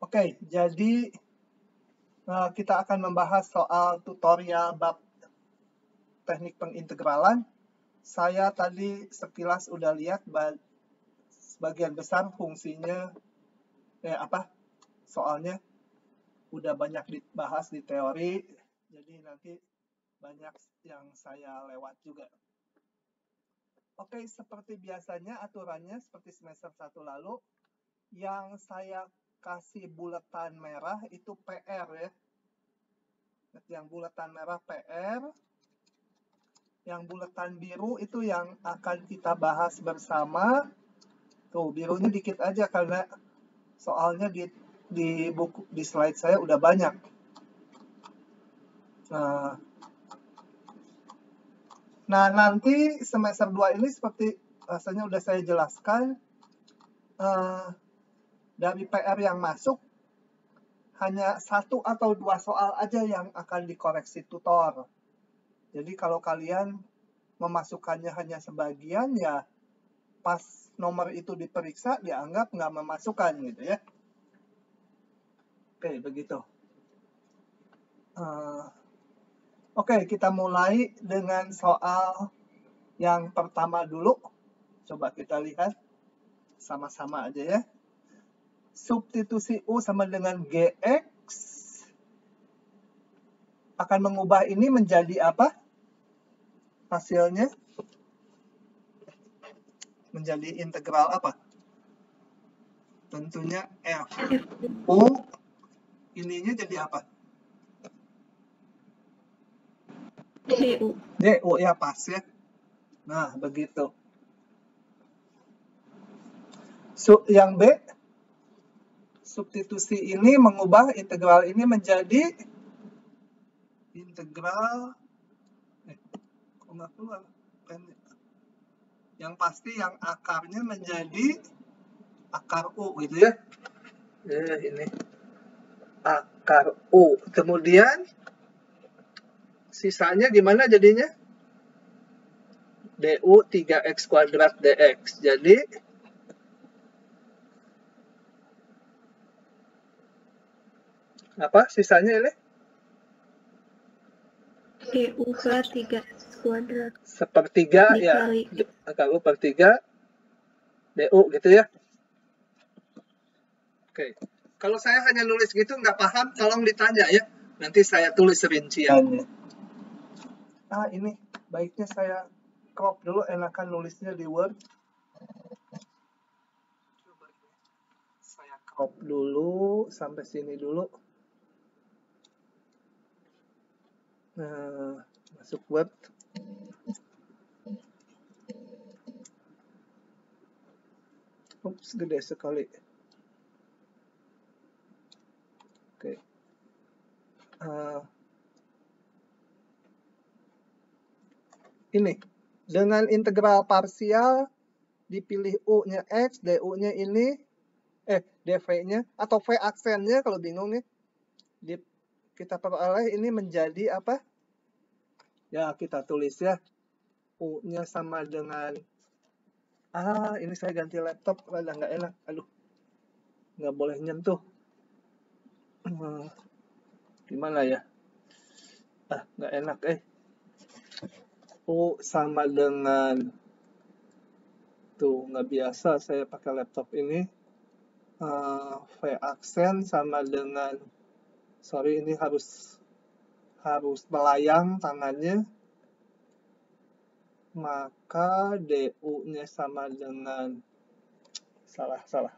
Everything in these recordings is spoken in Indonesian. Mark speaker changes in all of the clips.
Speaker 1: Oke, jadi kita akan membahas soal tutorial bab teknik pengintegralan. Saya tadi sekilas udah lihat sebagian besar fungsinya, soalnya udah banyak dibahas di teori, jadi nanti banyak yang saya lewat juga. Oke, seperti biasanya aturannya seperti semester 1 lalu, yang saya kasih buletan merah itu PR ya. Yang buletan merah PR, yang buletan biru itu yang akan kita bahas bersama. Tuh, birunya dikit aja karena soalnya di buku, di slide saya udah banyak. Nah, nanti semester 2 ini seperti rasanya udah saya jelaskan, dari PR yang masuk, hanya 1 atau 2 soal aja yang akan dikoreksi tutor. Jadi kalau kalian memasukkannya hanya sebagian, ya pas nomor itu diperiksa, dianggap nggak memasukkan gitu ya. Oke, begitu. Oke, kita mulai dengan soal yang pertama dulu. Coba kita lihat sama-sama aja ya. Substitusi U sama dengan GX akan mengubah ini menjadi apa? Hasilnya menjadi integral apa? Tentunya F. U ininya jadi apa?
Speaker 2: DU.
Speaker 1: DU ya, pas ya. Nah, begitu. Yang B, substitusi ini mengubah integral ini menjadi integral kok nggak keluar. Yang pasti yang akarnya menjadi akar U gitu ya. Ini akar U. Kemudian sisanya gimana jadinya? DU 3x kuadrat dx. Jadi apa sisanya ini?
Speaker 2: DU per 3x kuadrat.
Speaker 1: Sepertiga ya. Akar U per 3 DU gitu ya. Oke. Kalau saya hanya nulis gitu nggak paham, tolong ditanya ya. Nanti saya tulis rinciannya. Ini baiknya saya crop dulu, enakan nulisnya di Word. Coba saya crop dulu sampai sini dulu. Nah, masuk Word. Ups, gede sekali. Oke. Ini dengan integral parsial dipilih U-nya X, DU-nya ini dV-nya atau V aksennya kalau bingung nih. Kita peroleh ini menjadi apa? Ya, kita tulis ya. U-nya sama dengan ini saya ganti laptop, rada nggak enak. Aduh. Nggak boleh nyentuh. Gimana ya? Nggak enak U sama dengan tuh, nggak biasa saya pakai laptop ini. V aksen sama dengan, sorry ini harus melayang tangannya, maka DU-nya sama dengan salah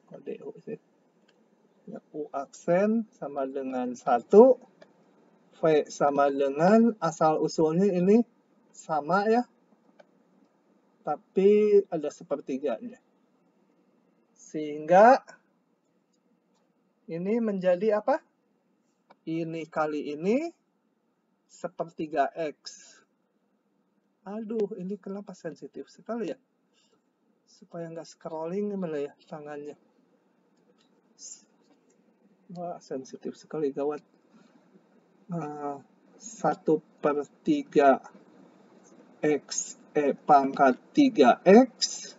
Speaker 1: kok DU sih ya, U aksen sama dengan 1, V sama dengan asal usulnya ini sama ya, tapi ada sepertiganya. Sehingga ini menjadi apa? Ini kali ini sepertiga X. Aduh, ini kenapa sensitif sekali ya? Supaya nggak scrolling gimana ya tangannya? Wah, sensitif sekali, gawat. 1/3 X pangkat 3X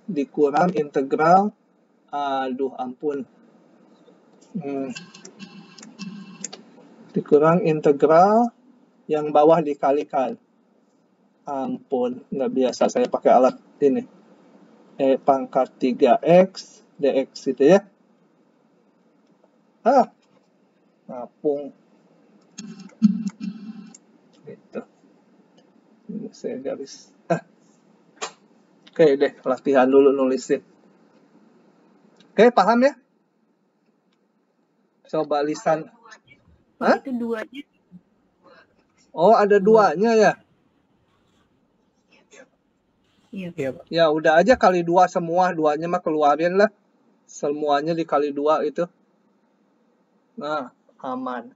Speaker 1: dikurang integral, aduh ampun, Dikurang integral yang bawah dikalikan. Ampun, nggak biasa saya pakai alat ini. E pangkat 3x dx gitu ya. Ngapung. Gitu. Ini saya garis. Oke deh, latihan dulu nulisin. Oke, paham ya? Coba lisan.
Speaker 2: Hah? Itu duanya.
Speaker 1: Oh, ada duanya ya?
Speaker 2: Iya, Pak.
Speaker 1: Ya, udah aja kali 2 semua. Duanya mah keluarin lah. Semuanya dikali 2 itu. Nah, aman.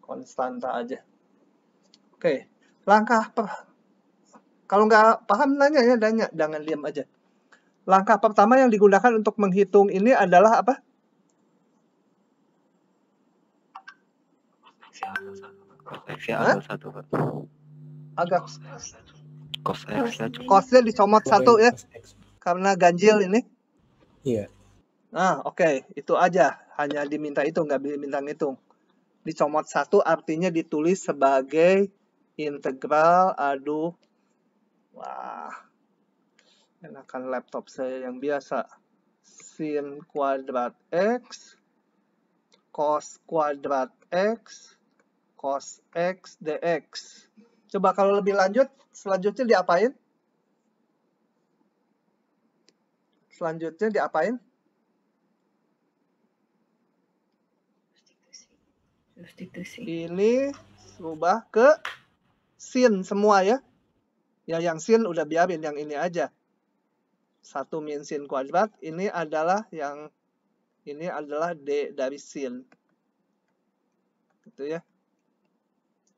Speaker 1: Konstanta aja. Oke, langkah kalau nggak paham nanya ya, jangan diam aja. Langkah pertama yang digunakan untuk menghitung ini adalah apa? Agak cosnya dicomot 1 ya, karena ganjil ini.
Speaker 3: Iya.
Speaker 1: Nah, oke, itu aja. Hanya diminta itu, nggak diminta ngitung. Dicomot 1 artinya ditulis sebagai integral. Aduh, wah, enakan laptop saya yang biasa. Sin kuadrat x, cos kuadrat x, cos x dx. Coba kalau lebih lanjut, selanjutnya diapain?
Speaker 2: Substitusi.
Speaker 1: Ini rubah ke sin semua ya. Ya, yang sin udah biarin, yang ini aja. 1 min sin kuadrat, ini adalah D dari sin. Gitu ya.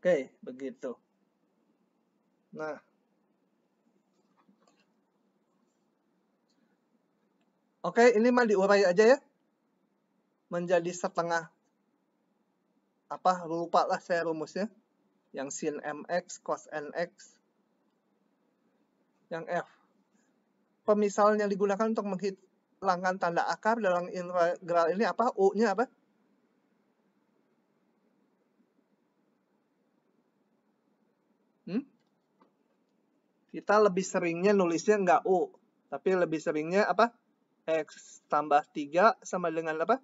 Speaker 1: Oke, begitu. Nah. Oke, ini mah diurai aja ya. Menjadi setengah. Lupa lah saya rumusnya. Yang sin mx, cos nx. Yang F. Pemisalan yang digunakan untuk menghilangkan tanda akar dalam integral ini apa? U-nya apa? Kita lebih seringnya nulisnya nggak U. Tapi lebih seringnya apa? X tambah 3 sama dengan apa?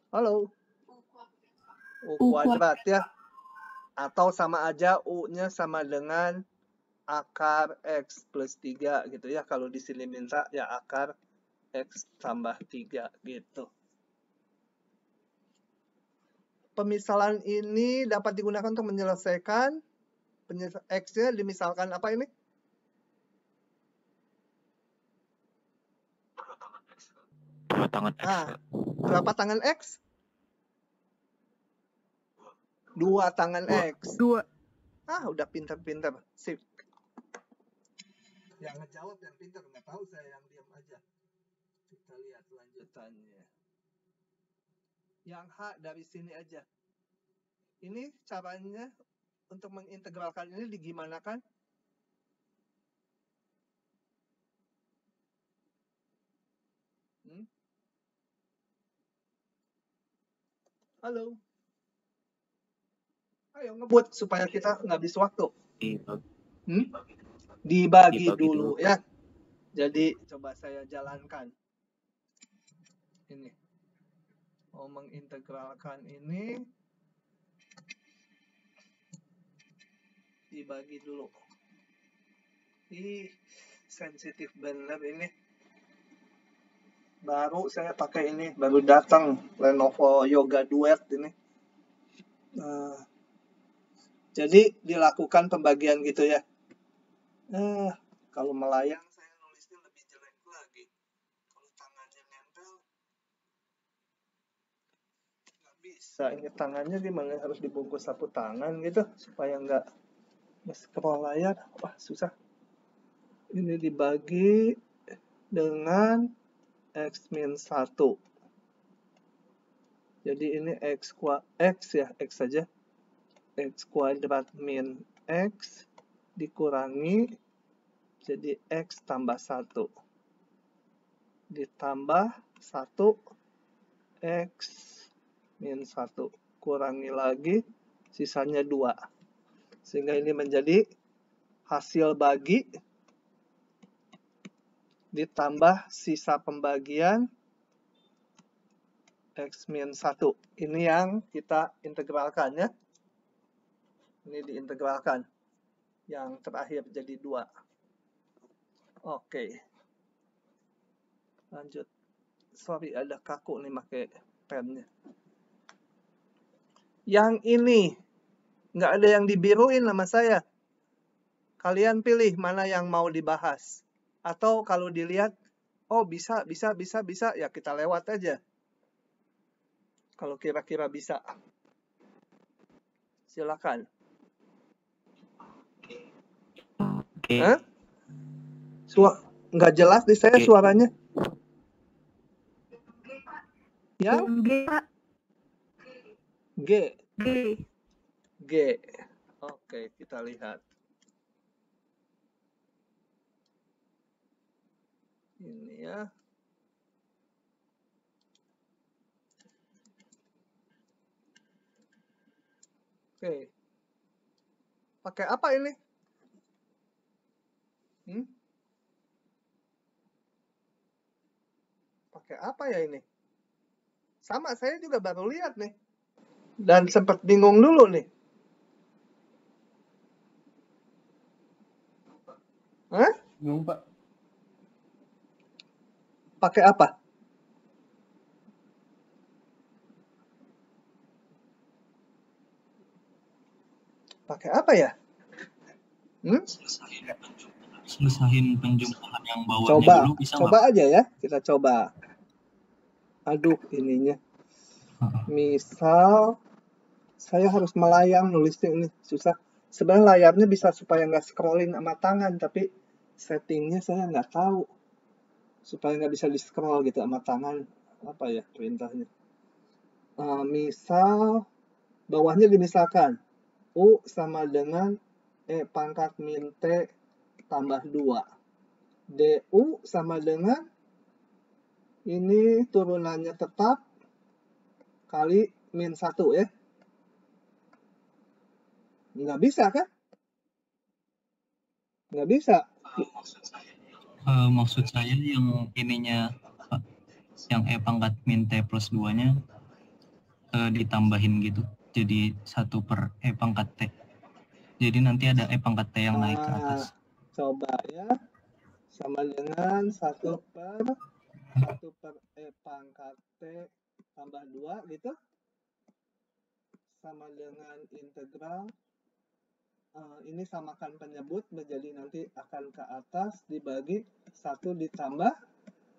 Speaker 1: Halo? U kuadrat ya. Atau sama aja U-nya sama dengan akar X plus 3 gitu ya. Kalau di sini minta ya akar X tambah 3 gitu. Pemisalan ini dapat digunakan untuk menyelesaikan X-nya dimisalkan apa ini? Berapa tangan X? 2 tangan X.
Speaker 2: 2.
Speaker 1: Udah pinter-pinter. Sip. Yang ngejawab yang pinter, nggak tahu saya yang diam aja. Kita lihat lanjutannya. Yang H dari sini aja. Ini caranya untuk mengintegralkan ini digimanakan? Halo? Ayo ngebut supaya kita nggak habis waktu. Dibagi dulu ya. Jadi coba saya jalankan. Ini. Mau mengintegralkan ini. Dibagi dulu. Sensitif bener ini. Baru saya pakai ini. Baru datang Lenovo Yoga Duet ini. Jadi dilakukan pembagian gitu ya. Kalau melayang saya nulisnya lebih jelek lagi. Kalau tangannya nempel nggak bisa. Ini tangannya gimana? Harus dibungkus satu tangan gitu supaya nggak scroll layar. Wah, susah. Ini dibagi dengan X min 1. Jadi ini X ya, X saja. X kuadrat min X dikurangi jadi X tambah 1. ditambah 1 X min 1. Kurangi lagi, sisanya 2. Sehingga ini menjadi hasil bagi ditambah sisa pembagian X min 1. Ini yang kita integralkan ya. Ini diintegralkan. Yang terakhir jadi 2. Oke. Lanjut. Sorry, ada kaku nih pakai pennya. Yang ini, nggak ada yang dibiruin sama saya. Kalian pilih mana yang mau dibahas. Atau kalau dilihat, oh bisa, ya kita lewat aja. Kalau kira-kira bisa. Silakan.
Speaker 3: Oke.
Speaker 1: Hah? Nggak jelas di saya suaranya. Yang
Speaker 2: G, Pak.
Speaker 1: G. G. Oke, kita lihat. Ini ya. Oke. Pakai apa ini? Pakai apa ya ini? Sama, saya juga baru lihat nih. Dan sempat bingung dulu nih. Hah?
Speaker 3: Bingung, Pak.
Speaker 1: Pakai apa? Pakai apa ya?
Speaker 3: Selesain penjumlahan yang bawahnya
Speaker 1: Coba,
Speaker 3: dulu bisa
Speaker 1: coba aja ya. Kita coba. Aduh, ininya. Misal, saya harus melayang nulisnya ini. Susah. Sebenarnya layarnya bisa supaya nggak scrolling sama tangan, tapi settingnya saya nggak tahu. Supaya nggak bisa di-scroll gitu sama tangan. Apa ya perintahnya? Misal, bawahnya dimisalkan. U sama dengan E pangkat min T tambah 2. DU sama dengan, ini turunannya tetap, kali min 1 ya. Nggak bisa kan? Nggak bisa.
Speaker 3: Maksud saya yang ininya, yang E pangkat min T plus 2-nya ditambahin gitu. Jadi 1 per E pangkat T. Jadi nanti ada E pangkat T yang naik ke atas.
Speaker 1: Coba ya. Sama dengan 1 per E pangkat T tambah 2 gitu. Sama dengan integral. Ini samakan penyebut menjadi nanti akan ke atas dibagi 1 ditambah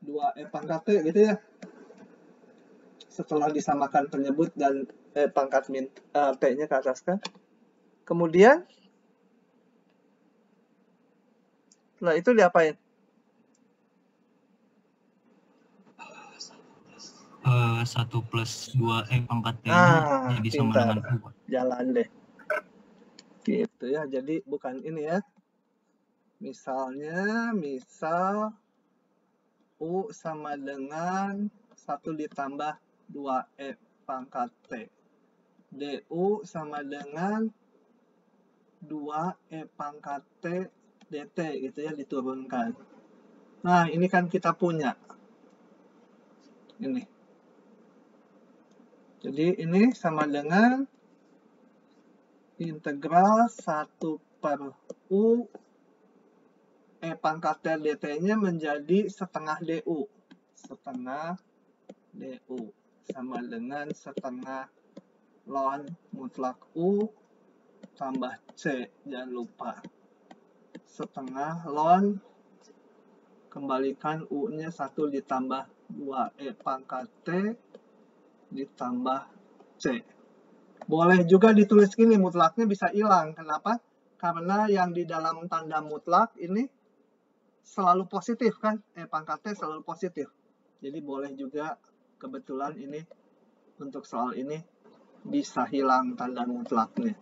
Speaker 1: 2 E pangkat T gitu ya. Setelah disamakan penyebut dan E pangkat min T-nya ke atas kan. Kemudian setelah itu diapain?
Speaker 3: 1 plus 2 E pangkat T-nya jadi sama dengan U.
Speaker 1: Jalan deh. Gitu ya, jadi bukan ini ya. Misalnya, misal U sama dengan 1 ditambah 2E pangkat T. DU sama dengan 2E pangkat T DT gitu ya, diturunkan. Nah, ini kan kita punya. Ini. Jadi ini sama dengan integral 1 per U E pangkat T DT-nya menjadi setengah DU. Setengah DU. Sama dengan setengah ln mutlak U tambah C. Jangan lupa. Setengah ln, kembalikan U-nya 1 ditambah 2E pangkat T ditambah C. Boleh juga ditulis gini, mutlaknya bisa hilang. Kenapa? Karena yang di dalam tanda mutlak ini selalu positif kan? E pangkat T selalu positif. Jadi boleh juga kebetulan ini untuk soal ini bisa hilang tanda mutlaknya.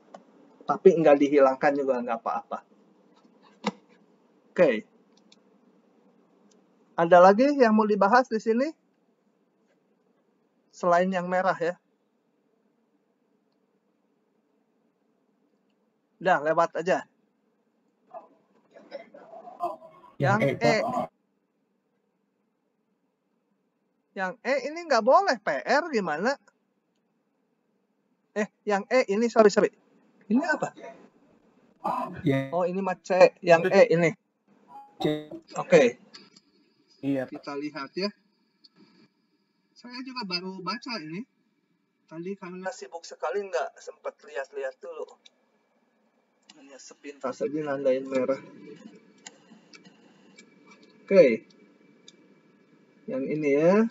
Speaker 1: Tapi nggak dihilangkan juga nggak apa-apa. Oke. Ada lagi yang mau dibahas di sini? Selain yang merah ya. Udah, lewat aja. Yang E. Yang E ini nggak boleh. PR gimana? Yang E ini, sorry. Ini apa? Oh, ini mah C. Yang E ini. Oke.
Speaker 4: Iya.
Speaker 1: Kita lihat ya. Saya juga baru baca ini. Tadi karena sibuk sekali nggak sempat lihat-lihat dulu. Hanya sepintas saja nandain merah. Oke. Yang ini ya.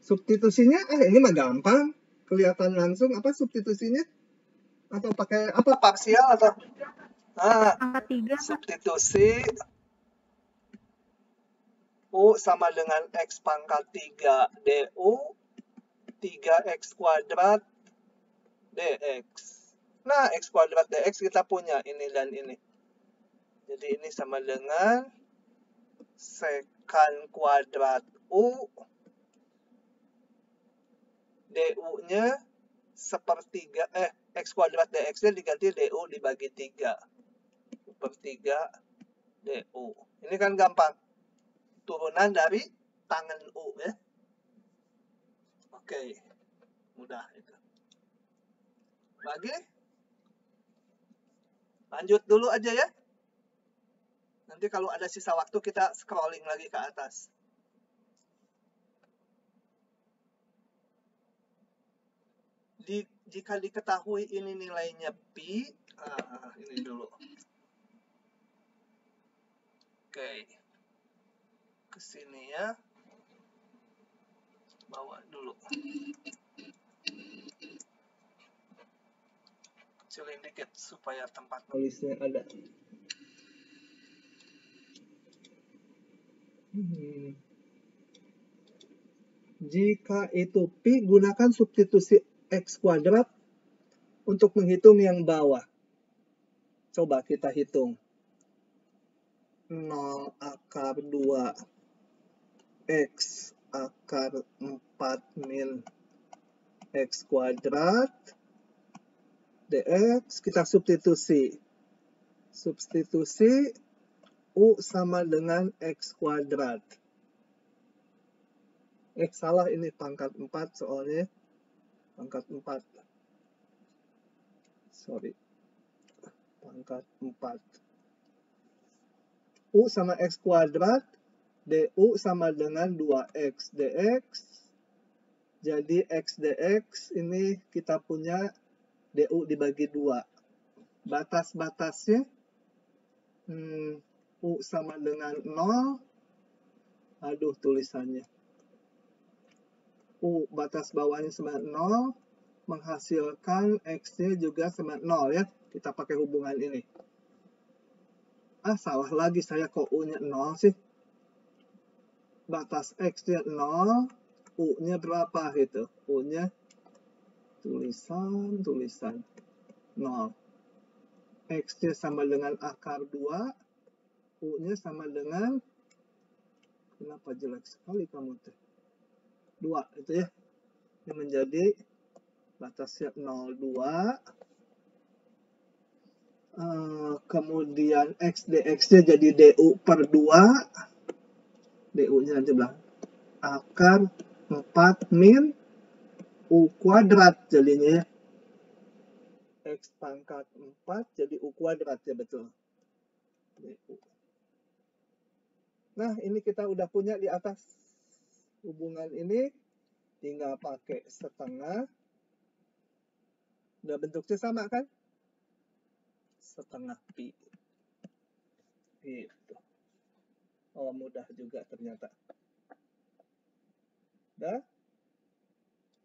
Speaker 1: Substitusinya, ini mah gampang. Kelihatan langsung apa substitusinya? Atau pakai apa, parsial atau?
Speaker 2: Angka 3.
Speaker 1: Substitusi U sama dengan X pangkat 3 DU 3X kuadrat DX. Nah, X kuadrat DX kita punya ini dan ini. Jadi ini sama dengan sekan kuadrat U, DU-nya sepertiga, X kuadrat DX-nya diganti DU dibagi 3. Sepertiga DU. Ini kan gampang. Turunan dari tangan U ya. Oke. Mudah itu. Lagi? Lanjut dulu aja ya. Nanti kalau ada sisa waktu kita scrolling lagi ke atas. Jika diketahui ini nilainya pi, ini dulu. Oke. Ke sini ya. Bawa dulu. Kecilin dikit supaya tempat nulisnya ada. Jika itu pi, gunakan substitusi X kuadrat untuk menghitung yang bawah. Coba kita hitung. 0 akar 2 X akar 4 min X kuadrat DX. Kita substitusi. Substitusi U sama dengan X kuadrat. Salah ini pangkat 4 soalnya. Pangkat 4. Sorry. Pangkat 4. U sama X kuadrat. DU sama dengan 2X DX. Jadi X DX ini kita punya DU dibagi 2. Batas-batasnya. U sama dengan 0. Aduh tulisannya. U batas bawahnya sama 0. Menghasilkan X-nya juga sama 0 ya. Kita pakai hubungan ini. Salah lagi saya kok U-nya 0 sih. Batas X-nya 0. U-nya berapa gitu? U-nya tulisan 0. X-nya sama dengan akar 2. U-nya sama dengan, kenapa jelek sekali kamu teh? 2 itu ya. Ini menjadi batasnya 0,2. Kemudian X dx-nya jadi DU per 2. DU-nya aja bilang akar 4 min U kuadrat jadinya ya. X pangkat 4 jadi U kuadrat ya, betul. DU. Nah, ini kita udah punya di atas hubungan ini. Tinggal pakai setengah. Udah bentuknya sama kan? Setengah pi. Gitu. Oh, mudah juga ternyata. Udah.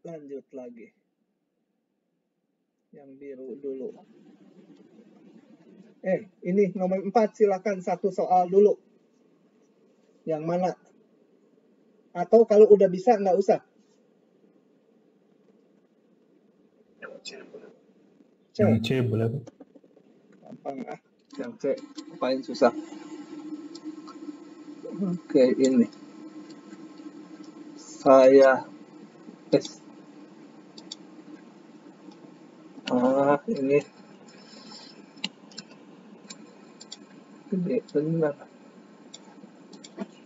Speaker 1: Lanjut lagi. Yang biru dulu. Ini nomor 4. Silakan satu soal dulu. Yang mana? Atau kalau udah bisa, nggak usah.
Speaker 4: Yang C boleh.
Speaker 1: Gampang Yang C. Apain susah. Oke, ini. Saya ini gede benar.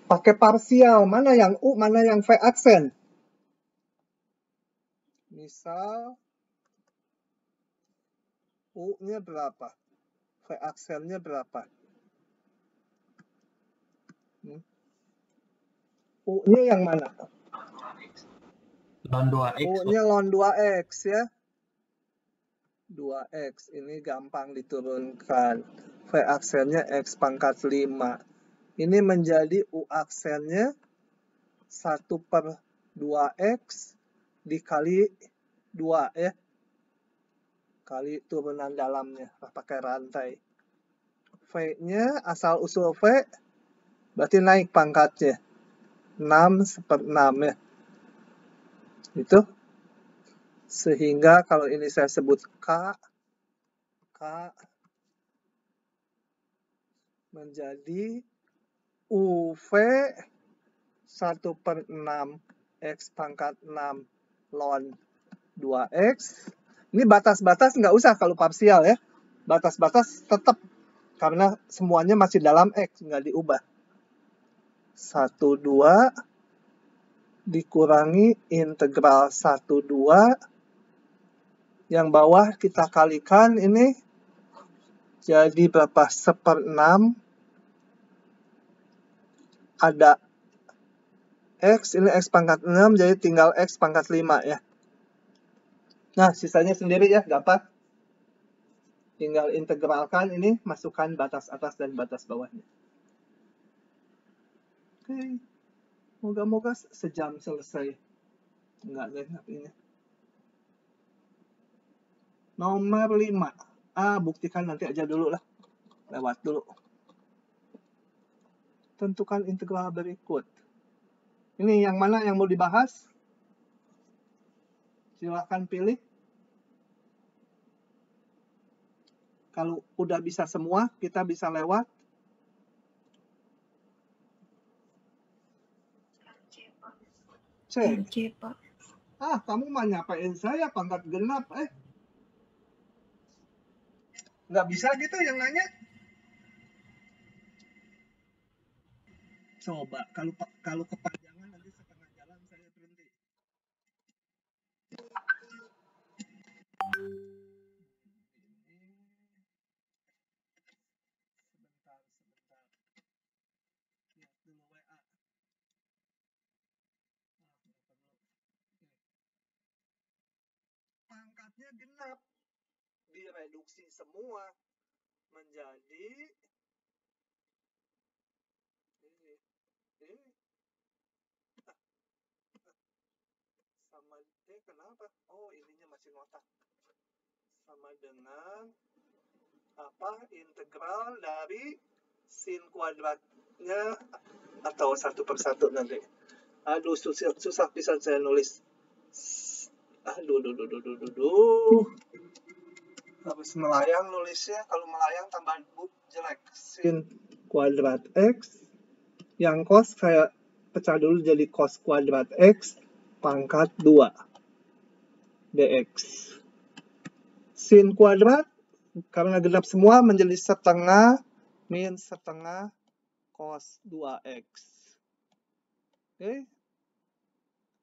Speaker 1: Pakai parsial, mana yang U, mana yang V aksen? Misal U-nya berapa? V aksennya berapa? U-nya yang mana?
Speaker 4: Lon 2x.
Speaker 1: U-nya ln 2x ya. 2x, ini gampang diturunkan. V aksennya X pangkat 5. Ini menjadi U aksennya 1/2x dikali 2 ya. Kali turunan dalamnya, pakai rantai. V-nya asal usul V, berarti naik pangkatnya. 6/6 ya. Itu. Sehingga kalau ini saya sebut K menjadi UV 1/6 X pangkat 6 ln 2X. Ini batas-batas nggak usah kalau parsial ya. Batas-batas tetap karena semuanya masih dalam X, nggak diubah. 1/2 dikurangi integral 1/2. Yang bawah kita kalikan ini jadi berapa? 1/6. Ada X, ini X pangkat 6, jadi tinggal X pangkat 5 ya. Nah, sisanya sendiri ya, gampang. Tinggal integralkan ini, masukkan batas atas dan batas bawahnya. Oke, moga-moga sejam selesai. Enggak deh, apinya. Nomor 5. Buktikan nanti aja dulu lah. Lewat dulu. Tentukan integral berikut. Ini yang mana yang mau dibahas? Silahkan pilih. Kalau udah bisa semua, kita bisa lewat. C.
Speaker 2: Pak.
Speaker 1: Kamu mah nyapain saya pangkat genap, Nggak bisa gitu yang nanya? Coba, kalau kepanjangan nanti setengah jalan saya berhenti. Sebentar. Lihat dulu WA. Pangkatnya genap. Direduksi semua menjadi ini. Sama kenapa? Ininya masih ngotak. Sama dengan integral dari sin kuadratnya atau 1/1 nanti. Aduh, susah bisa saya nulis. Harus melayang nulisnya. Kalau melayang tambah jelek. Sin kuadrat X. Yang cos saya pecah dulu jadi cos kuadrat X pangkat 2 dx. Sin kuadrat karena genap semua menjadi setengah min setengah cos 2x. Oke.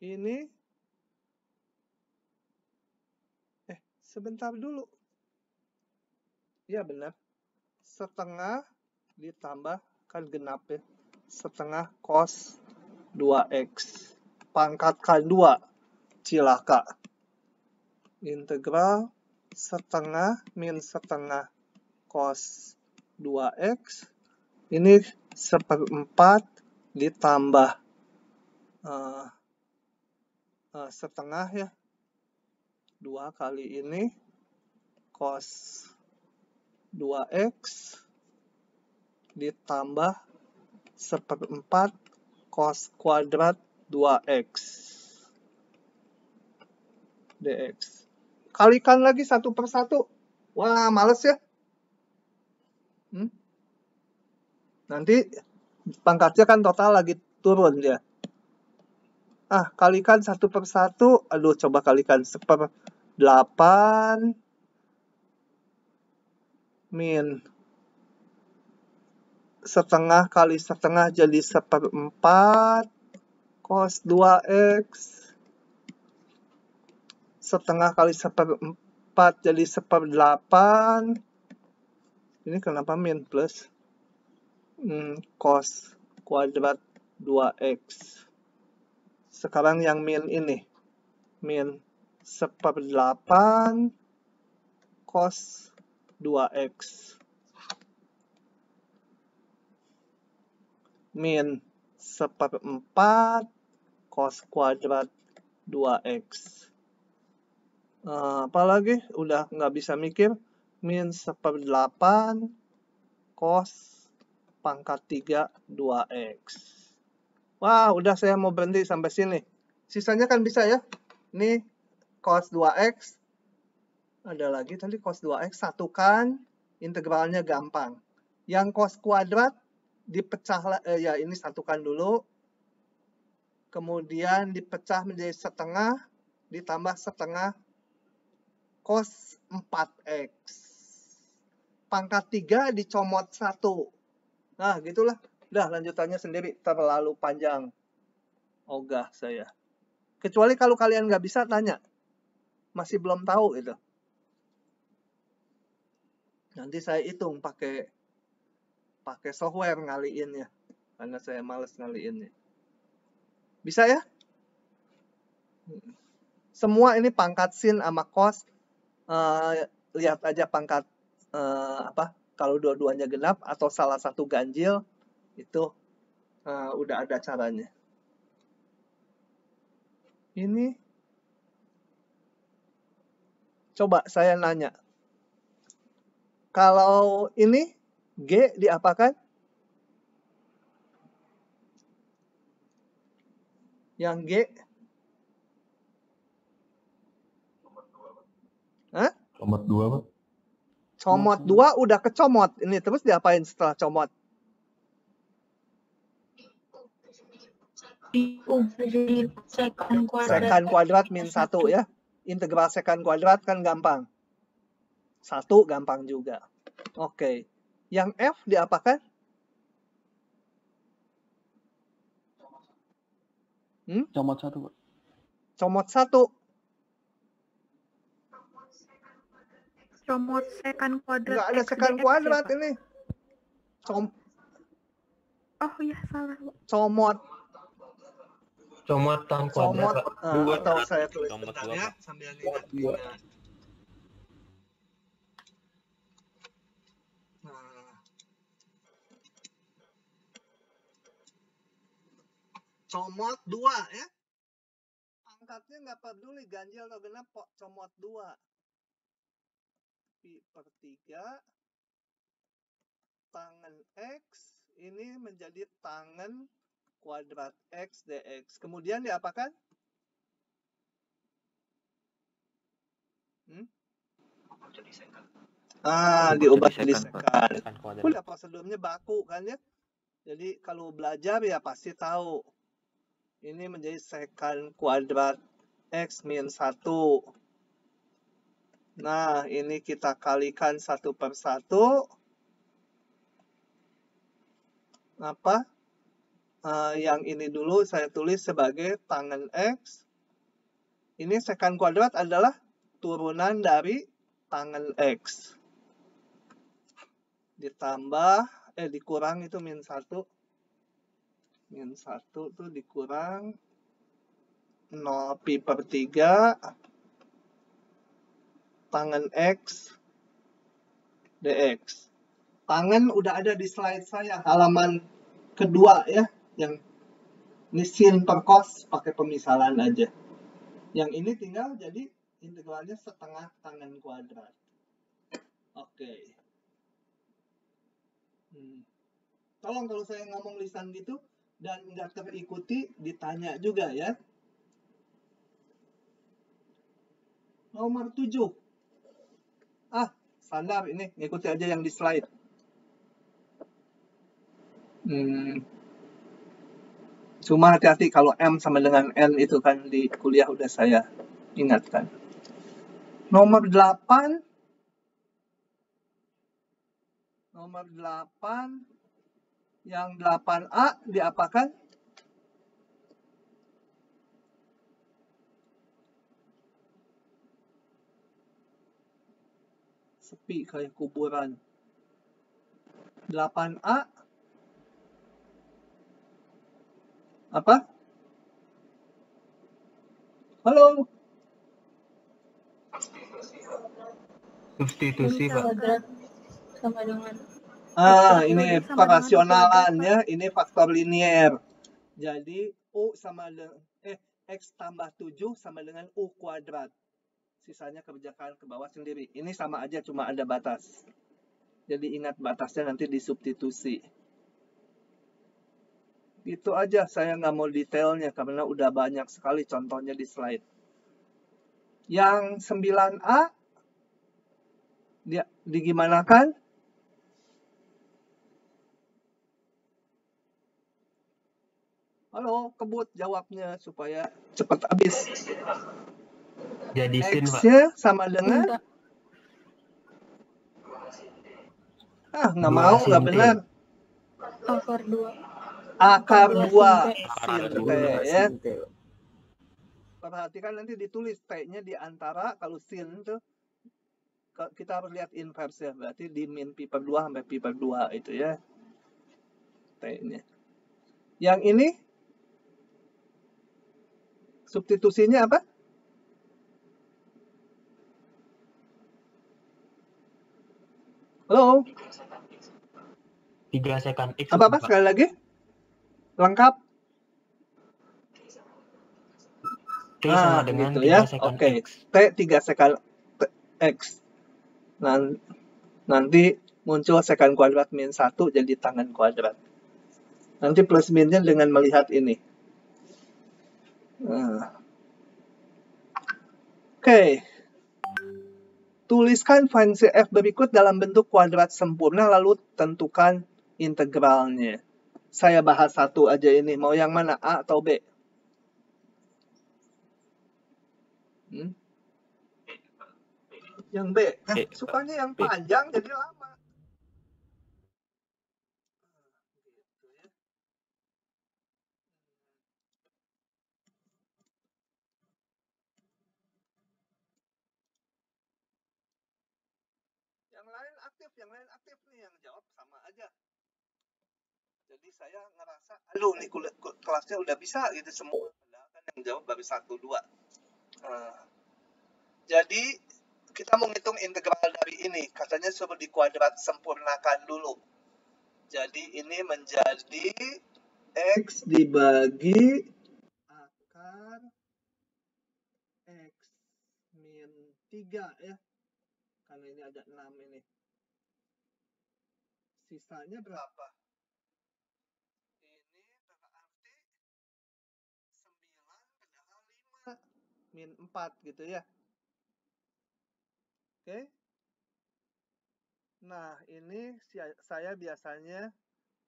Speaker 1: Ini sebentar dulu. Ya benar. Setengah ditambahkan genap ya. Setengah cos 2x. Pangkatkan 2. Cilaka. Integral setengah min setengah cos 2x. Ini 1/4 ditambah setengah ya. 2 kali ini cos 2x ditambah 1/4 cos kuadrat 2x dx. Kalikan lagi 1/1. Wah, males ya. Nanti Pangkatnya kan total lagi turun dia. Kalikan 1/1. Aduh, coba kalikan 1/8 min setengah kali setengah jadi 1/4 cos 2x. Setengah kali 1/4 jadi 1/8. Ini kenapa min plus? Cos kuadrat 2x. Sekarang yang min ini. Min 1/8 cos 2x. Min 1/4 cos kuadrat 2x. Apalagi? Udah nggak bisa mikir. Min 1/8 cos pangkat 3 2x. Wah, udah saya mau berhenti sampai sini. Sisanya kan bisa ya. Ini cos 2x. Ada lagi tadi cos 2x. Satukan. Integralnya gampang. Yang cos kuadrat dipecah. Ya, ini satukan dulu. Kemudian dipecah menjadi setengah. Ditambah setengah cos 4x. Pangkat 3 dicomot 1. Nah, gitulah. Udah, lanjutannya sendiri. Terlalu panjang. Ogah saya. Kecuali kalau kalian nggak bisa, tanya. Masih belum tahu gitu. Nanti saya hitung pakai software ngaliinnya. Karena saya males ngaliinnya. Bisa ya? Semua ini pangkat sin sama cos. Lihat aja pangkat kalau dua-duanya genap atau salah satu ganjil, itu udah ada caranya. Ini coba saya nanya. Kalau ini G diapakan? Yang G? Hah?
Speaker 4: Comot 2, Pak.
Speaker 1: Comot 2 udah kecomot. Ini terus diapain setelah comot?
Speaker 2: Jadi secant kuadrat.
Speaker 1: Secant kuadrat min 1 ya. Integral secant kuadrat kan gampang. 1 gampang juga. Oke. Yang F diapakan?
Speaker 5: Comot 1, Pak.
Speaker 1: Comot 1.
Speaker 2: Comot secant kuadrat.
Speaker 1: Nggak ada secant kuadrat
Speaker 2: ya,
Speaker 1: ini.
Speaker 2: Oh iya, salah, Pak.
Speaker 6: Comot tang kuadrat.
Speaker 1: Atau saya tulis bentar ya, sambil ingat-ingat. Comot 2 ya. Angkatnya nggak peduli ganjil atau genap, comot 2. Pi/3 tangen X ini menjadi tangen kuadrat X dx. Kemudian diapakan? Diubah jadi sekant. Udah prosedurnya baku kan ya. Jadi kalau belajar ya pasti tahu. Ini menjadi sekant kuadrat X min 1. Nah, ini kita kalikan 1/1. Yang ini dulu saya tulis sebagai tangen X. Ini sekant kuadrat adalah turunan dari tangen X. Dikurang itu min 1. Min 1 tuh dikurang 0 pi/3 tangen X dx. Tangen udah ada di slide saya, halaman kedua ya, yang ini sin per cos pakai pemisalan aja. Yang ini tinggal jadi integralnya setengah tangen kuadrat. Oke. Tolong kalau saya ngomong lisan gitu dan nggak terikuti, ditanya juga ya. Nomor 7. Standar ini, ikuti aja yang di slide. Cuma hati-hati kalau M sama dengan N itu kan di kuliah udah saya ingatkan. Nomor 8. Nomor 8. Yang 8A diapakan? Sepi kayak kuburan. 8A. Apa? Halo?
Speaker 6: Substitusi,
Speaker 2: Min
Speaker 6: Pak.
Speaker 2: kuadrat sama dengan
Speaker 1: Ini
Speaker 2: X sama dengan U
Speaker 1: perasionalannya, ini faktor linier. Jadi U sama dengan X tambah 7 sama dengan U kuadrat. Sisanya kerjakan ke bawah sendiri. Ini sama aja, cuma ada batas. Jadi ingat batasnya nanti disubstitusi. Gitu aja, saya nggak mau detailnya karena udah banyak sekali contohnya di slide. Yang 9A, dia digimanakan? Halo, kebut jawabnya supaya cepat habis.
Speaker 6: Jadi sin, Pak.
Speaker 1: X-nya sama dengan?
Speaker 2: enggak.
Speaker 1: Nggak
Speaker 6: 2
Speaker 1: mau,
Speaker 6: sin
Speaker 1: nggak
Speaker 6: T.
Speaker 1: benar.
Speaker 2: Akar 2.
Speaker 1: Akar 2
Speaker 2: Akar
Speaker 1: sin T ya. Perhatikan nanti ditulis T-nya di antara, kalau sin tuh kita harus lihat inverse ya, berarti di min pi per 2 sampai pi per 2 itu ya. T-nya. Yang ini substitusinya apa? Halo?
Speaker 6: 3 second X.
Speaker 1: Apa sekali lagi? Lengkap?
Speaker 6: T sama dengan
Speaker 1: gitu
Speaker 6: 3
Speaker 1: ya.
Speaker 6: second
Speaker 1: Oke.
Speaker 6: X.
Speaker 1: T 3 second X. Nanti muncul second kuadrat min 1 jadi tangan kuadrat. Nanti plus minnya dengan melihat ini. Oke. Tuliskan fungsi f berikut dalam bentuk kuadrat sempurna lalu tentukan integralnya. Saya bahas satu aja ini. Mau yang mana? A atau B? Yang B. Sukanya yang panjang jadi lama. Yang lain aktif nih, yang jawab sama aja. Jadi saya ngerasa, aduh nih kelasnya udah bisa gitu semua. Padahal kan yang jawab baru 1-2. Jadi kita mau ngitung integral dari ini. Katanya suruh di kuadrat sempurnakan dulu. Jadi ini menjadi X dibagi akar X min 3 ya. Karena ini ada 6 ini. Sisanya berapa? Ini berarti 9 padahal 5 min 4 gitu ya. Oke. Nah, ini saya biasanya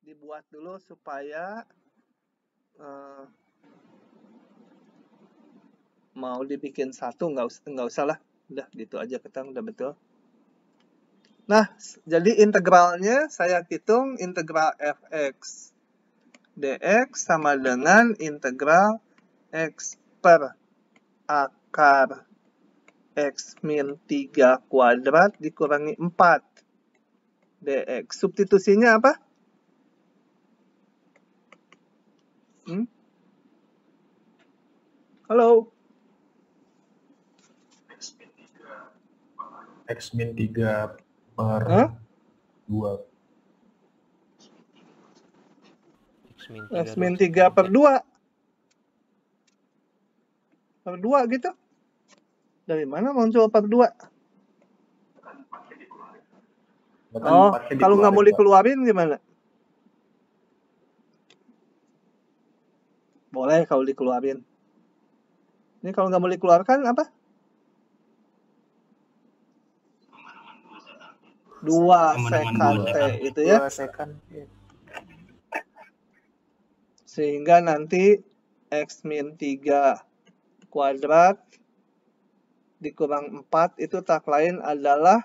Speaker 1: dibuat dulu supaya mau dibikin satu nggak usah lah. Udah gitu aja ketang udah betul. Nah, jadi integralnya saya hitung integral fx dx sama dengan integral x per akar x min 3 kuadrat dikurangi 4 dx. Substitusinya apa? Halo?
Speaker 4: X min 3 per 2.
Speaker 1: X min 3 per 2. Per 2 gitu. Dari mana muncul per 2? Oh, kalau nggak mau dikeluarin gimana? Boleh kalau dikeluarin. Ini kalau nggak mau dikeluarkan apa? 2 second T itu ya.
Speaker 5: 2 second.
Speaker 1: Sehingga nanti X min 3 kuadrat dikurang 4 itu tak lain adalah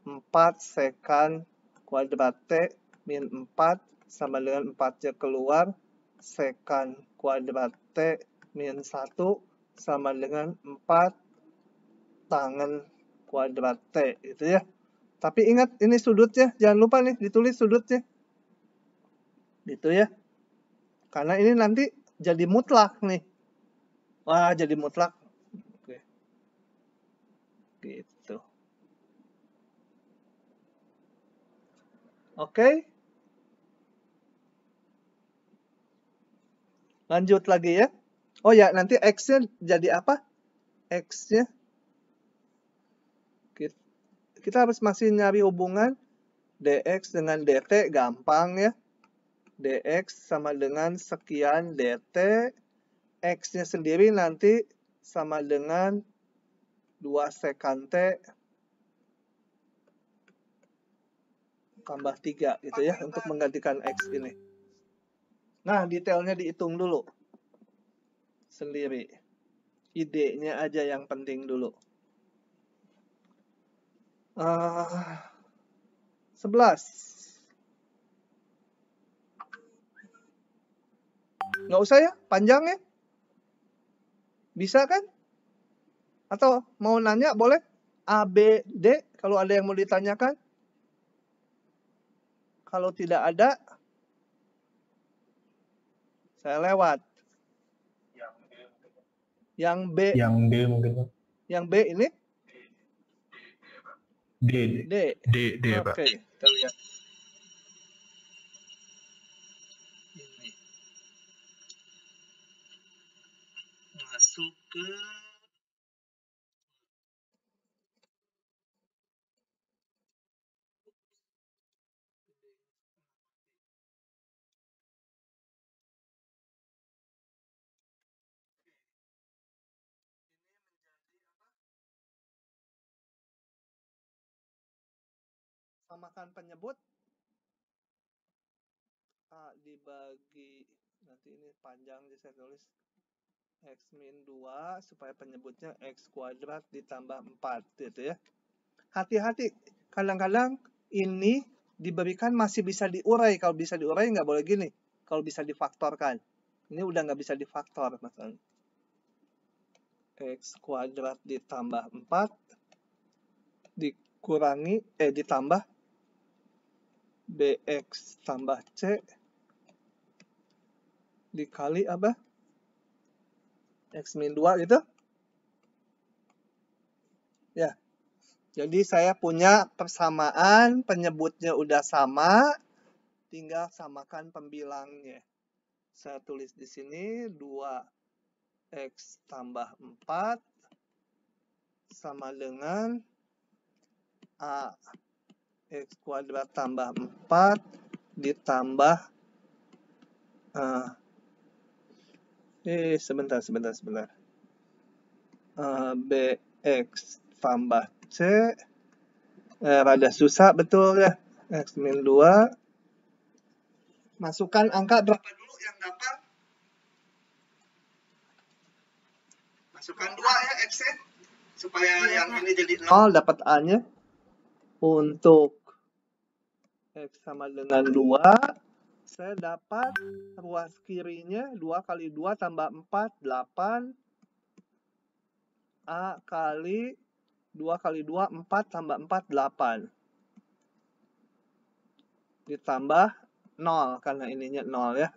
Speaker 1: 4 sekan kuadrat T min 4 sama dengan 4-nya keluar sekan kuadrat T min 1 sama dengan 4 tangan kuadrat T gitu ya. Tapi ingat ini sudutnya, jangan lupa nih ditulis sudutnya. Gitu ya. Karena ini nanti jadi mutlak nih. Wah, jadi mutlak. Oke. Gitu. Oke. Lanjut lagi ya. Oh ya, nanti X-nya jadi apa? X-nya. Kita harus masih nyari hubungan dx dengan dt, gampang ya. Dx sama dengan sekian dt. X-nya sendiri nanti sama dengan 2 sekan T tambah 3 gitu ya, untuk menggantikan X ini. Nah, detailnya dihitung dulu sendiri. Idenya aja yang penting dulu. 11. Nggak usah ya, panjang ya. Bisa kan? Atau mau nanya boleh? A, B, D, kalau ada yang mau ditanyakan. Kalau tidak ada, saya lewat. Yang B.
Speaker 4: Yang D mungkin, Pak.
Speaker 1: Yang B ini? D,
Speaker 4: Pak.
Speaker 1: Oke, kita lihat. Ini. Masuk ke samakan penyebut A dibagi, nanti ini panjang jadi saya tulis X min 2 supaya penyebutnya X kuadrat ditambah 4 gitu ya. Hati-hati, kadang-kadang ini diberikan masih bisa diurai. Kalau bisa diurai nggak boleh gini, kalau bisa difaktorkan. Ini udah nggak bisa difaktor misalnya. X kuadrat ditambah 4 dikurangi, ditambah BX tambah C dikali apa? X min 2 gitu. Ya. Jadi saya punya persamaan, penyebutnya udah sama, tinggal samakan pembilangnya. Saya tulis di sini 2X tambah 4 sama dengan A X kuadrat tambah 4 ditambah sebentar. BX tambah C. Rada susah betul ya. X min 2. Masukkan angka berapa dulu yang dapat? Masukkan 2 ya X -nya. Supaya yang ini jadi 0, dapat A-nya. Untuk X sama dengan 2, saya dapat ruas kirinya 2 kali 2 tambah 4, 8. A kali 2 kali 2, 4 tambah 4, 8. Ditambah 0, karena ininya 0 ya.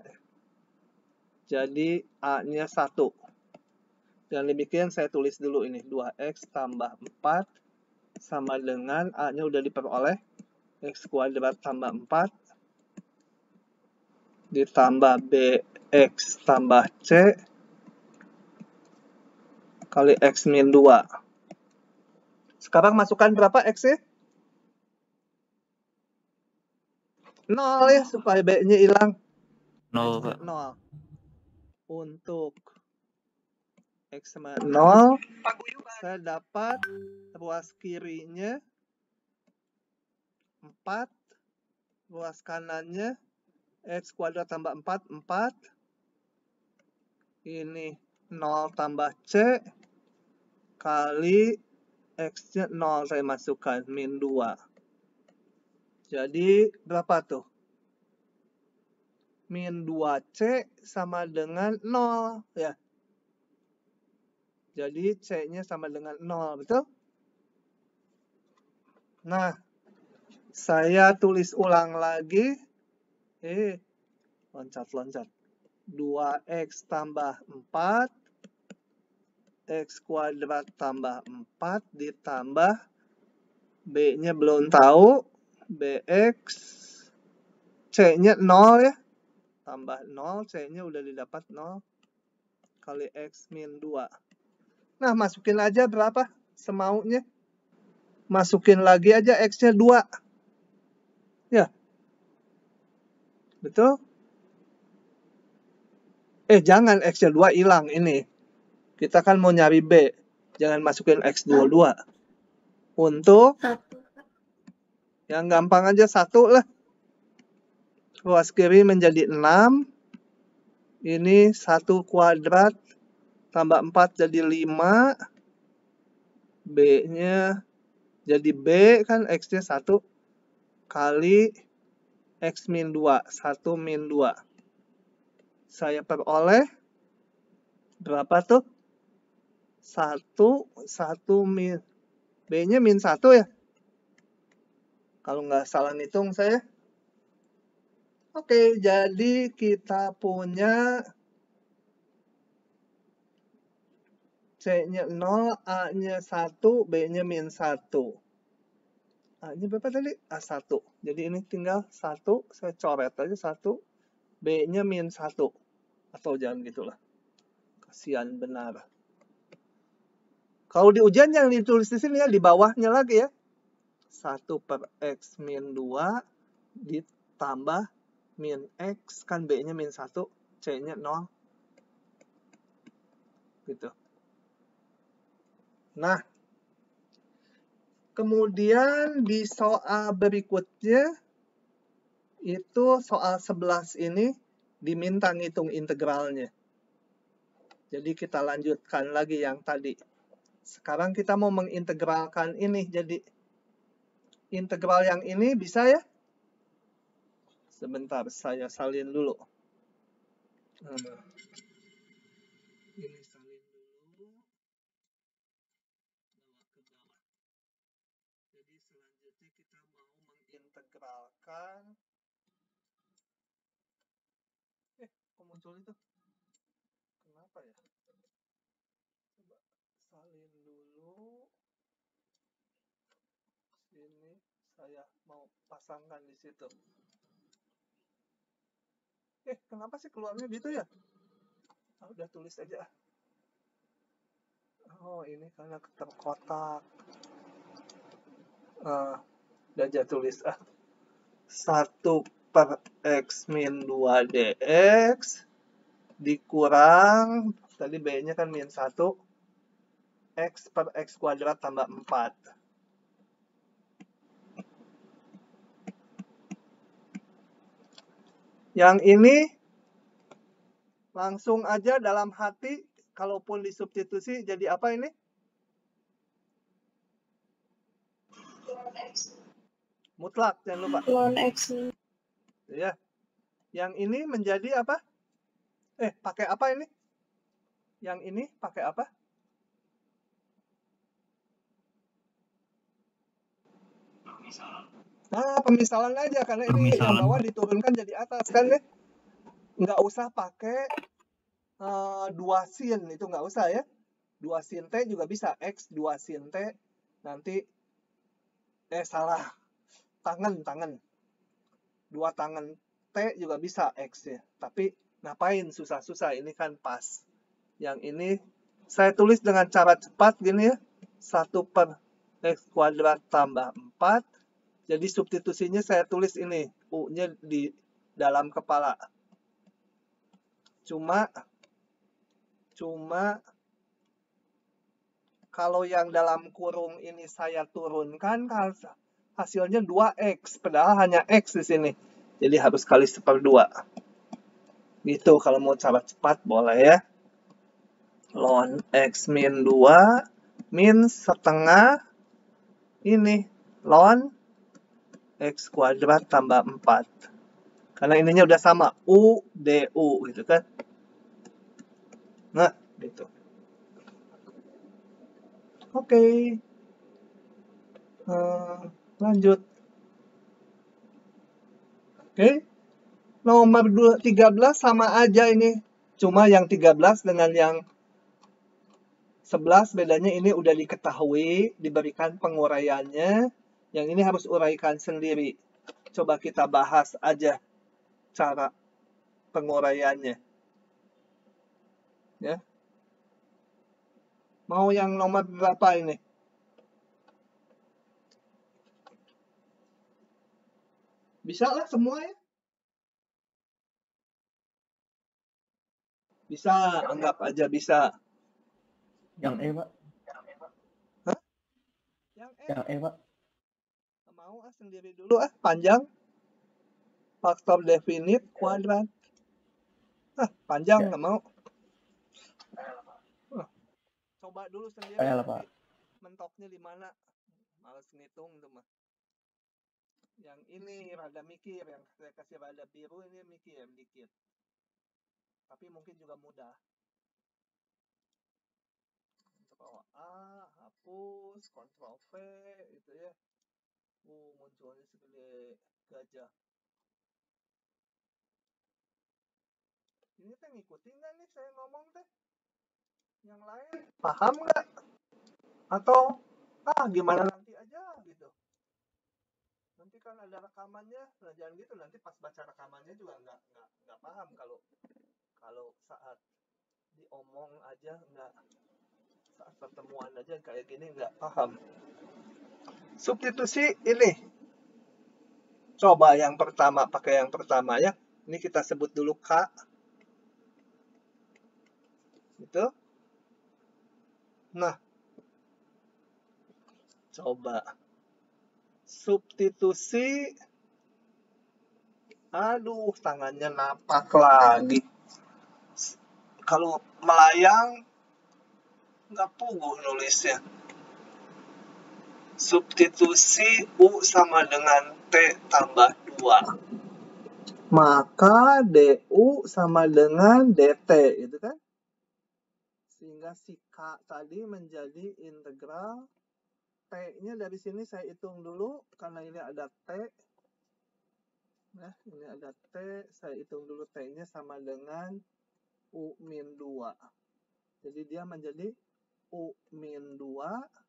Speaker 1: Jadi A-nya 1. Dan demikian saya tulis dulu ini. 2X tambah 4 sama dengan A-nya udah diperoleh. X kuadrat tambah 4 ditambah BX tambah C kali X min 2. Sekarang masukkan berapa X-nya? 0 ya, supaya B-nya hilang.
Speaker 6: 0, Pak.
Speaker 1: 0. Untuk X sama 0, saya dapat ruas kirinya 4, ruas kanannya X kuadrat tambah 4, 4, Ini 0 tambah C kali X-nya 0 saya masukkan, min 2. Jadi berapa tuh? Min 2C sama dengan 0 ya. Jadi C-nya sama dengan 0, betul? Nah, saya tulis ulang lagi. Loncat-loncat. 2X tambah 4. X kuadrat tambah 4 ditambah B-nya belum tahu. BX. C-nya 0 ya. Tambah 0. C-nya udah didapat 0. Kali X min 2. Nah, masukin aja berapa semaunya. Masukin lagi aja X-nya 2. Ya. Betul? Jangan X-nya 2 hilang ini. Kita kan mau nyari B. Jangan masukin X dua. Untuk
Speaker 2: 1.
Speaker 1: yang gampang aja 1 lah. Ruas kiri menjadi 6. Ini 1 kuadrat tambah 4 jadi 5. B-nya jadi B kan X-nya 1 kali X min 2. 1 min 2. Saya peroleh berapa tuh? 1 min. B-nya min 1 ya? Kalau nggak salah ngitung saya. Oke, jadi kita punya C-nya 0, A-nya 1, B-nya min 1. A-nya berapa tadi? A1. Jadi ini tinggal 1, saya coret aja 1. B-nya min 1. Atau jangan gitulah. Kasihan benar. Kalau di ujian yang ditulis di sini ya, di bawahnya lagi ya. 1 per X min 2 ditambah min X, kan B-nya min 1, C-nya 0. Gitu. Nah, kemudian di soal berikutnya, itu soal 11 ini diminta ngitung integralnya. Jadi kita lanjutkan lagi yang tadi. Sekarang kita mau mengintegralkan ini. Jadi integral yang ini bisa ya? Sebentar, saya salin dulu. Ini salin dulu. Jadi selanjutnya kita mau mengintegralkan. Kok muncul itu? Kenapa ya? Coba salin dulu. Sini saya mau pasangkan di situ. Kenapa sih keluarnya gitu ya? Udah tulis aja. Oh, ini karena terkotak. Udah aja tulis. 1 per X min 2 dx dikurang, tadi B-nya kan min 1, X per X kuadrat tambah 4. Yang ini langsung aja dalam hati, kalaupun disubstitusi jadi apa ini? Mutlak, jangan lupa.
Speaker 2: Ln X.
Speaker 1: Ya. Yang ini menjadi apa? Pakai apa ini? Yang ini pakai apa? Pemisalan aja, karena ini yang bawah diturunkan jadi atas kan ya. Nggak usah pakai 2 sin, itu nggak usah ya. 2 sin T juga bisa, X 2 sin T, nanti salah, tangan 2 tangan T juga bisa X ya, tapi ngapain susah-susah, ini kan pas. Yang ini saya tulis dengan cara cepat gini ya, 1 per X kuadrat tambah 4, jadi substitusinya saya tulis ini, U-nya di dalam kepala. Cuma kalau yang dalam kurung ini saya turunkan, hasilnya 2X, padahal hanya X di sini. Jadi harus kali 1/2. Gitu, kalau mau cara cepat boleh ya. ln X min 2 min setengah ini ln X kuadrat tambah 4. Karena ininya udah sama, U, DU gitu kan. Nah, gitu. Oke. Lanjut. Oke. Nomor 13 sama aja ini. Cuma yang 13 dengan yang 11 bedanya ini udah diketahui, diberikan penguraiannya. Yang ini harus uraikan sendiri. Coba kita bahas aja cara penguraiannya. Ya. Mau yang nomor berapa ini? Bisa lah semua ya? Bisa, anggap aja bisa.
Speaker 5: Yang E, Pak.
Speaker 1: Hah? Yang E?
Speaker 5: Yang E, Pak.
Speaker 1: Mau sendiri dulu panjang. Faktor definit kuadrat. Panjang nggak mau. Coba dulu sendiri.
Speaker 5: Ayolah, Pak.
Speaker 1: Mentoknya di mana? Males ngitung tuh mah. Yang ini rada mikir, yang saya kasih rada biru ini mikir dikit. Tapi mungkin juga mudah. Ctrl A, hapus, Ctrl V, gitu ya. Munculnya segede gajah. Ini teh ngikutin nggak nih saya ngomong teh? Yang lain paham nggak? Atau gimana nanti aja gitu? Nanti kan ada rekamannya, jangan gitu, nanti pas baca rekamannya juga nggak paham kalau saat diomong aja nggak, saat pertemuan aja kayak gini nggak paham. Substitusi ini, coba yang pertama, pakai yang pertama ya. Ini kita sebut dulu K, gitu. Nah, coba substitusi, aduh tangannya napak lagi. Kalau melayang nggak puguh nulisnya. Substitusi U sama dengan T tambah 2. Maka DU sama dengan DT, gitu kan? Sehingga si K tadi menjadi integral. T-nya dari sini saya hitung dulu, karena ini ada T. Nah, ini ada T, saya hitung dulu T-nya sama dengan U min 2. Jadi dia menjadi U min 2.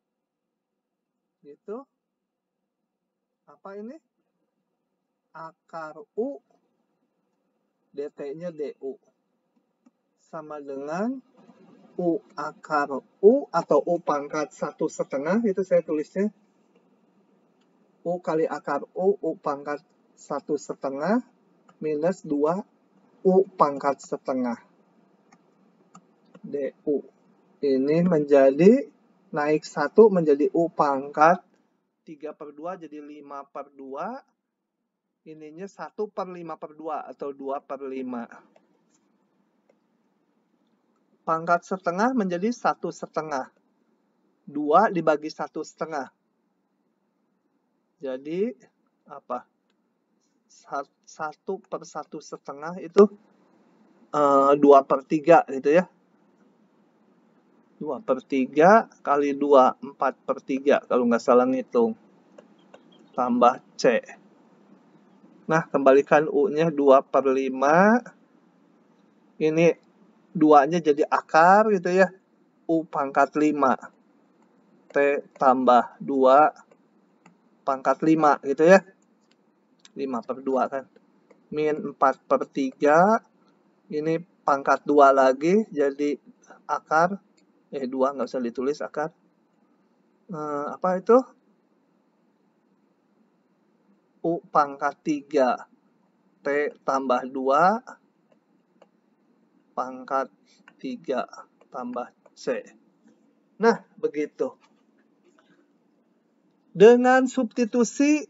Speaker 1: Gitu. Apa ini? Akar U, dt-nya du. Sama dengan U akar U atau U pangkat 1/2, itu saya tulisnya. U kali akar U pangkat 1/2 minus 2 U pangkat 1/2 du. Ini menjadi naik 1 menjadi U pangkat 3/2 jadi 5/2. Ininya 1/5/2 atau 2/5. Pangkat 1/2 menjadi 1/2. 2 dibagi 1/2. Jadi apa? 1/1/1/2 itu 2/3 gitu ya. 2/3 kali 2, 4/3 kalau nggak salah ngitung. Tambah C. Nah, kembalikan U-nya 2/5. Ini 2-nya jadi akar gitu ya. U pangkat 5. T tambah 2 pangkat 5 gitu ya. 5/2 kan. Min 4/3. Ini pangkat 2 lagi jadi akar. 2 nggak usah ditulis akar. Apa itu? U pangkat 3. T tambah 2 pangkat 3 tambah C. Nah, begitu. Dengan substitusi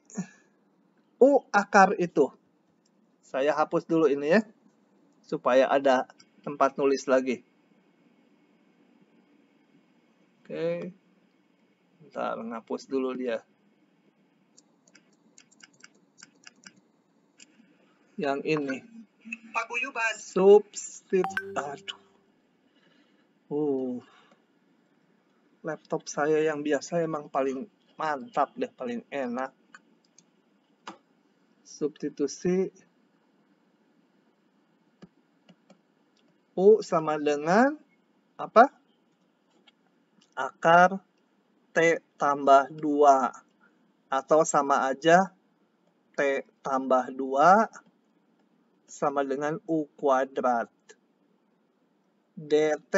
Speaker 1: U akar itu. Saya hapus dulu ini ya. Supaya ada tempat nulis lagi. Oke. Bentar, ngapus dulu dia. Yang ini. Aduh. Laptop saya yang biasa emang paling mantap deh, paling enak. Substitusi U sama dengan apa? Akar T tambah 2. Atau sama aja T tambah 2 sama dengan U kuadrat. DT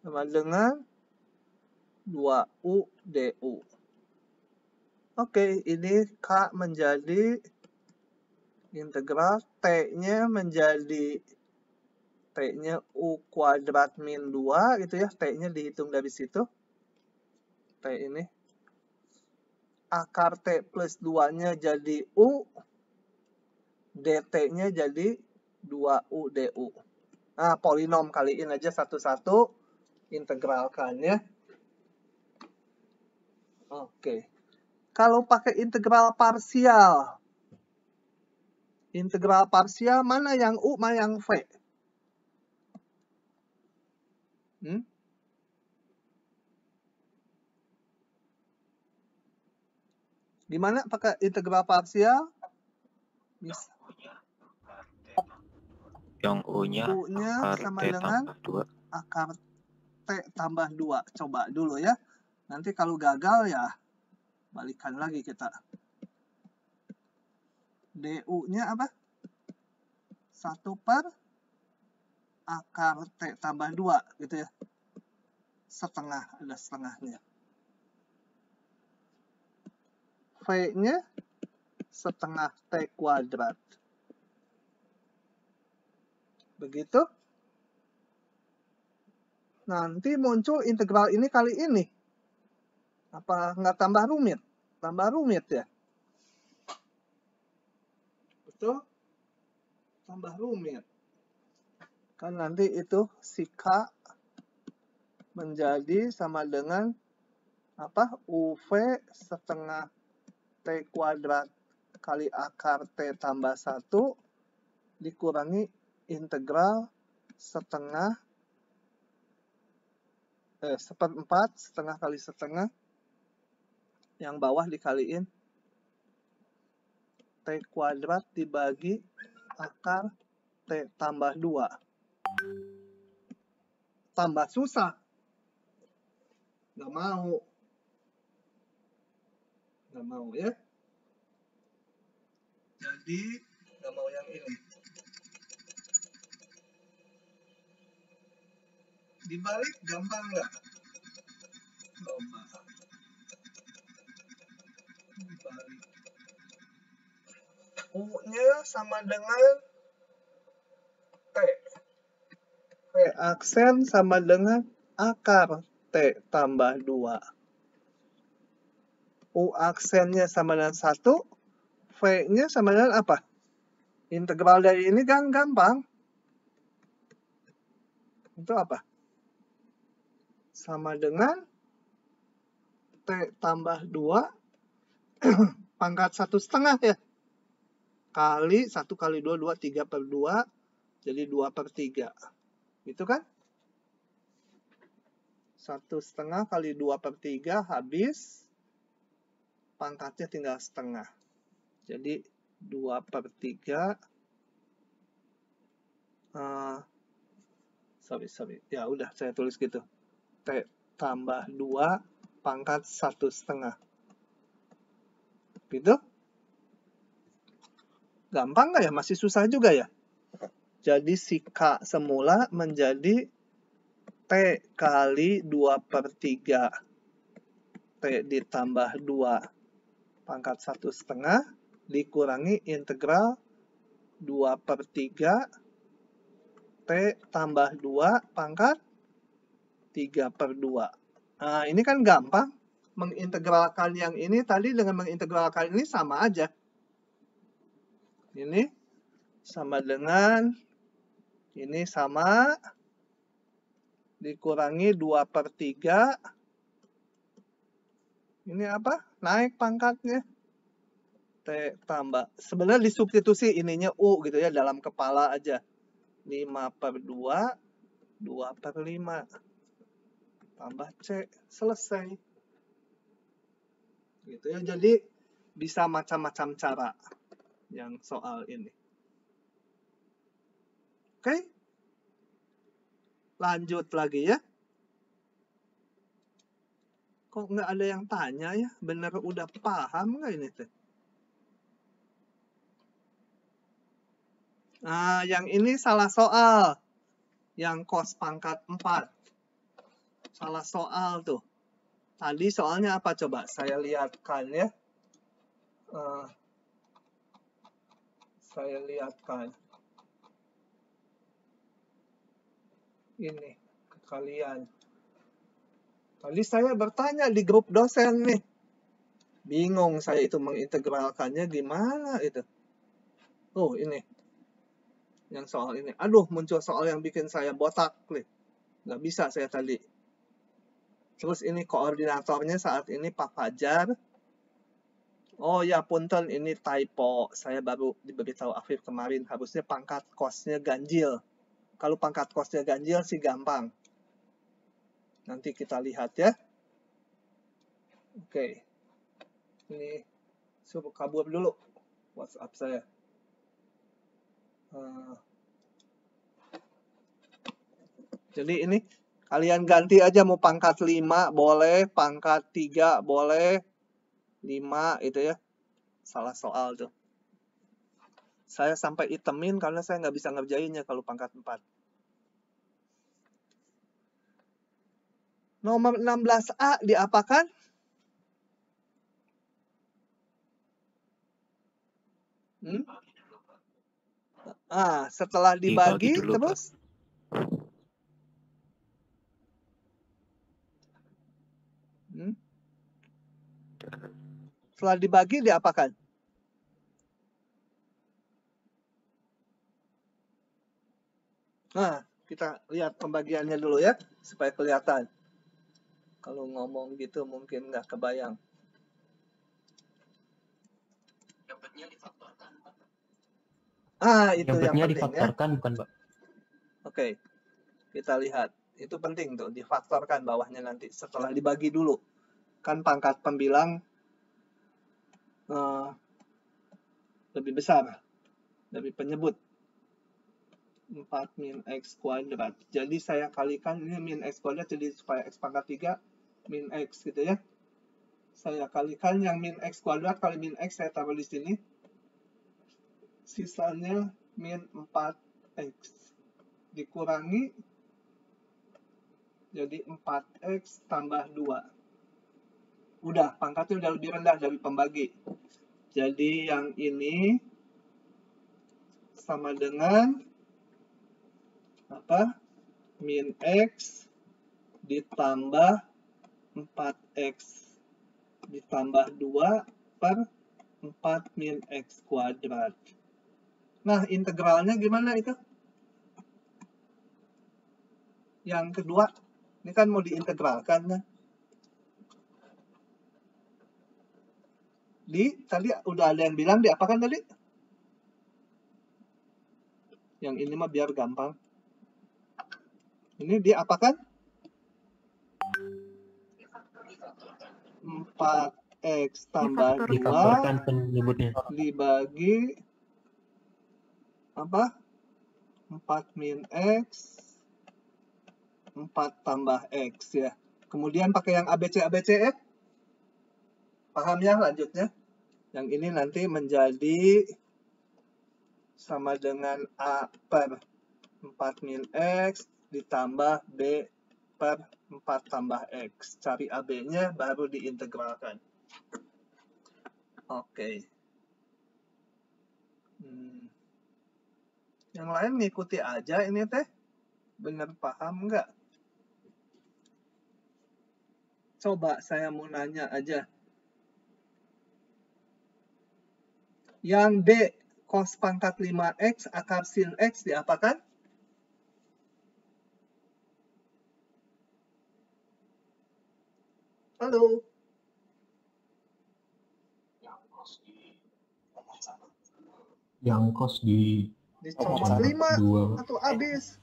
Speaker 1: sama dengan 2U DU. Oke, ini K menjadi integral T-nya menjadi T-nya U kuadrat min 2 gitu ya. T-nya dihitung dari situ. T ini. Akar T plus 2-nya jadi U. DT-nya jadi 2U DU. Nah, polinom kaliin aja satu-satu. Integralkan ya. Oke. Kalau pakai integral parsial. Integral parsial mana yang U, mana yang V? Gimana pakai integral parsial?
Speaker 6: Yang U-nya akar
Speaker 1: sama
Speaker 6: T
Speaker 1: dengan
Speaker 6: tambah 2.
Speaker 1: akar T tambah 2. Coba dulu ya. Nanti kalau gagal ya balikan lagi kita. DU-nya apa? 1 per akar T tambah 2 gitu ya. Setengah, ada setengahnya. V-nya setengah T kuadrat. Begitu. Nanti muncul integral ini kali ini. Apa nggak tambah rumit? Tambah rumit ya? Betul? Tambah rumit. Kan nanti itu si K menjadi sama dengan apa? UV setengah T kuadrat kali akar T tambah 1 dikurangi integral setengah seperempat setengah kali setengah yang bawah dikaliin T kuadrat dibagi akar T tambah 2. Tambah susah. Nggak mau. Nggak mau ya. Jadi nggak mau yang ini. Dibalik gampang nggak? Coba. Dibalik. U-nya sama dengan T. V aksen sama dengan akar T tambah 2. U aksennya sama dengan 1. V-nya sama dengan apa? Integral dari ini kan gampang. Itu apa? Sama dengan T tambah 2 pangkat 1/2 ya. Kali 1 kali 2, 2, 3 per 2. Jadi 2 per 3. Gitu kan? 1/2 kali 2 per 3 habis. Pangkatnya tinggal setengah. Jadi 2 per 3. Sorry. Ya udah saya tulis gitu. T tambah 2 pangkat 1/2. Gitu? Gampang nggak ya? Masih susah juga ya? Jadi si K semula menjadi T kali 2 per 3. T ditambah 2 pangkat 1/2 dikurangi integral 2 per 3 T tambah 2 pangkat 3 per 2. Nah, ini kan gampang. Mengintegralkan yang ini tadi dengan mengintegralkan ini sama aja. Ini sama dengan ini sama dikurangi 2/3. Ini apa? Naik pangkatnya. T tambah. Sebenarnya disubstitusi ininya U gitu ya, dalam kepala aja. 5/2, 2/5. Tambah C. Selesai. Gitu ya. Jadi bisa macam-macam cara yang soal ini. Oke? Lanjut lagi ya. Kok nggak ada yang tanya ya? Bener udah paham nggak ini teh? Nah, yang ini salah soal. Yang cos pangkat 4. Salah soal tuh. Tadi soalnya apa coba? Saya lihatkan ya. Saya lihatkan. Ini ke kalian. Tadi saya bertanya di grup dosen nih. Bingung saya itu mengintegralkannya gimana itu. Oh, ini. Yang soal ini. Aduh, muncul soal yang bikin saya botak nih. Nggak bisa saya tadi. Terus ini koordinatornya saat ini Pak Fajar. Oh ya, punten ini typo. Saya baru diberitahu Afif kemarin. Harusnya pangkat kosnya ganjil. Kalau pangkat kosnya ganjil sih gampang. Nanti kita lihat ya. Oke. Ini suruh kabur dulu WhatsApp saya. Jadi ini kalian ganti aja mau pangkat 5 boleh, pangkat 3 boleh, 5 itu ya. Salah soal tuh. Saya sampai itemin karena saya nggak bisa ngerjainnya kalau pangkat 4. Nomor 16A diapakan? Setelah dibagi
Speaker 6: dulu,
Speaker 1: terus? Setelah dibagi diapakan? Nah, kita lihat pembagiannya dulu ya, supaya kelihatan. Kalau ngomong gitu mungkin nggak kebayang. Itu yang penting
Speaker 5: difaktorkan
Speaker 1: ya.
Speaker 5: bukan, Pak?
Speaker 1: Oke, kita lihat. Itu penting tuh, difaktorkan bawahnya nanti. Setelah dibagi dulu. Kan pangkat pembilang lebih besar dari penyebut. 4 min X kuadrat. Jadi saya kalikan ini min X kuadrat, jadi supaya X pangkat 3 min X gitu ya. Saya kalikan yang min X kuadrat kali min X saya taruh di sini. Sisanya min 4X. Dikurangi jadi 4X tambah 2. Udah, pangkatnya udah lebih rendah dari pembagi. Jadi yang ini sama dengan apa? Min X ditambah 4X ditambah 2 per 4 min X kuadrat. Nah, integralnya gimana itu? Yang kedua, ini kan mau diintegralkan kan? Tadi udah ada yang bilang diapakan tadi? Yang ini mah biar gampang. Ini diapakan? 4X tambah 2
Speaker 5: Difaktorkan penyebutnya.
Speaker 1: dibagi apa? 4 min X 4 tambah X ya. Kemudian pakai yang ABC ya. Paham ya lanjutnya? Yang ini nanti menjadi sama dengan A per 4 min X ditambah B per 4 tambah X. Cari AB-nya baru diintegralkan. Oke. Yang lain ngikuti aja ini teh. Bener paham nggak? Coba saya mau nanya aja. Yang B cos pangkat 5X akar sin X diapakan? Halo.
Speaker 4: Yang kos di
Speaker 1: Dicomot
Speaker 4: pangkat
Speaker 1: 5
Speaker 4: 2.
Speaker 1: atau habis.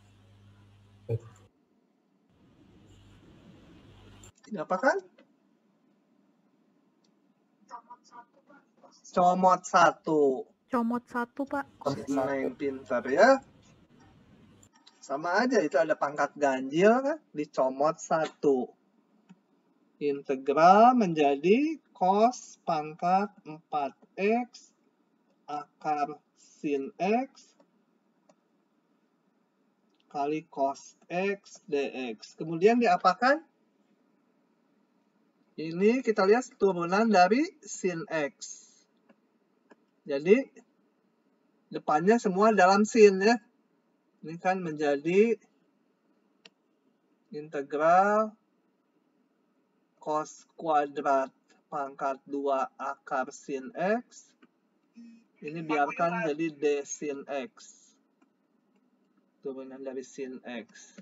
Speaker 1: Tidak apa kan? Comot 1.
Speaker 7: Comot 1, Pak.
Speaker 1: Neng pintar ya. Sama aja, itu ada pangkat ganjil kan? Dicomot 1. Integral menjadi cos pangkat 4x akar sin x kali cos x dx. Kemudian diapakan? Ini kita lihat turunan dari sin x. Jadi depannya semua dalam sin ya. Ini kan menjadi integral cos kuadrat pangkat 2 akar sin x. Ini biarkan jadi d sin x. Turunan dari sin x.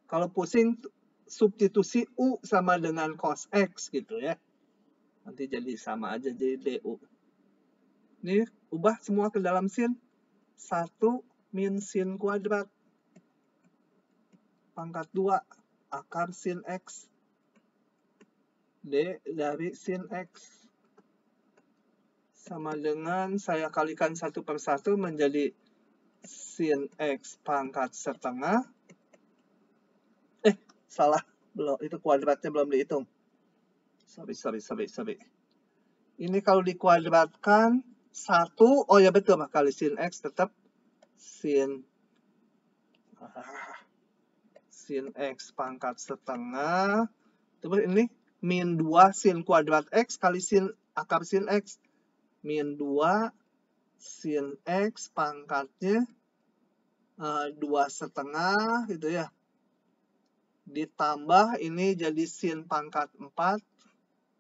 Speaker 1: Kalau pusing, substitusi u sama dengan cos x gitu ya. Nanti jadi sama aja, jadi du. Ini ubah semua ke dalam sin. 1 min sin kuadrat pangkat 2 akar sin x. D dari sin x. Sama dengan saya kalikan 1 per 1 menjadi sin x pangkat setengah. Salah. Belum, itu kuadratnya belum dihitung. Sorry. Ini kalau dikuadratkan 1, oh ya betul, kali sin x tetap sin x pangkat setengah. Terus ini min 2 sin kuadrat x kali sin akar sin x. Min 2 sin x pangkatnya 2 setengah gitu ya. Ditambah ini jadi sin pangkat 4.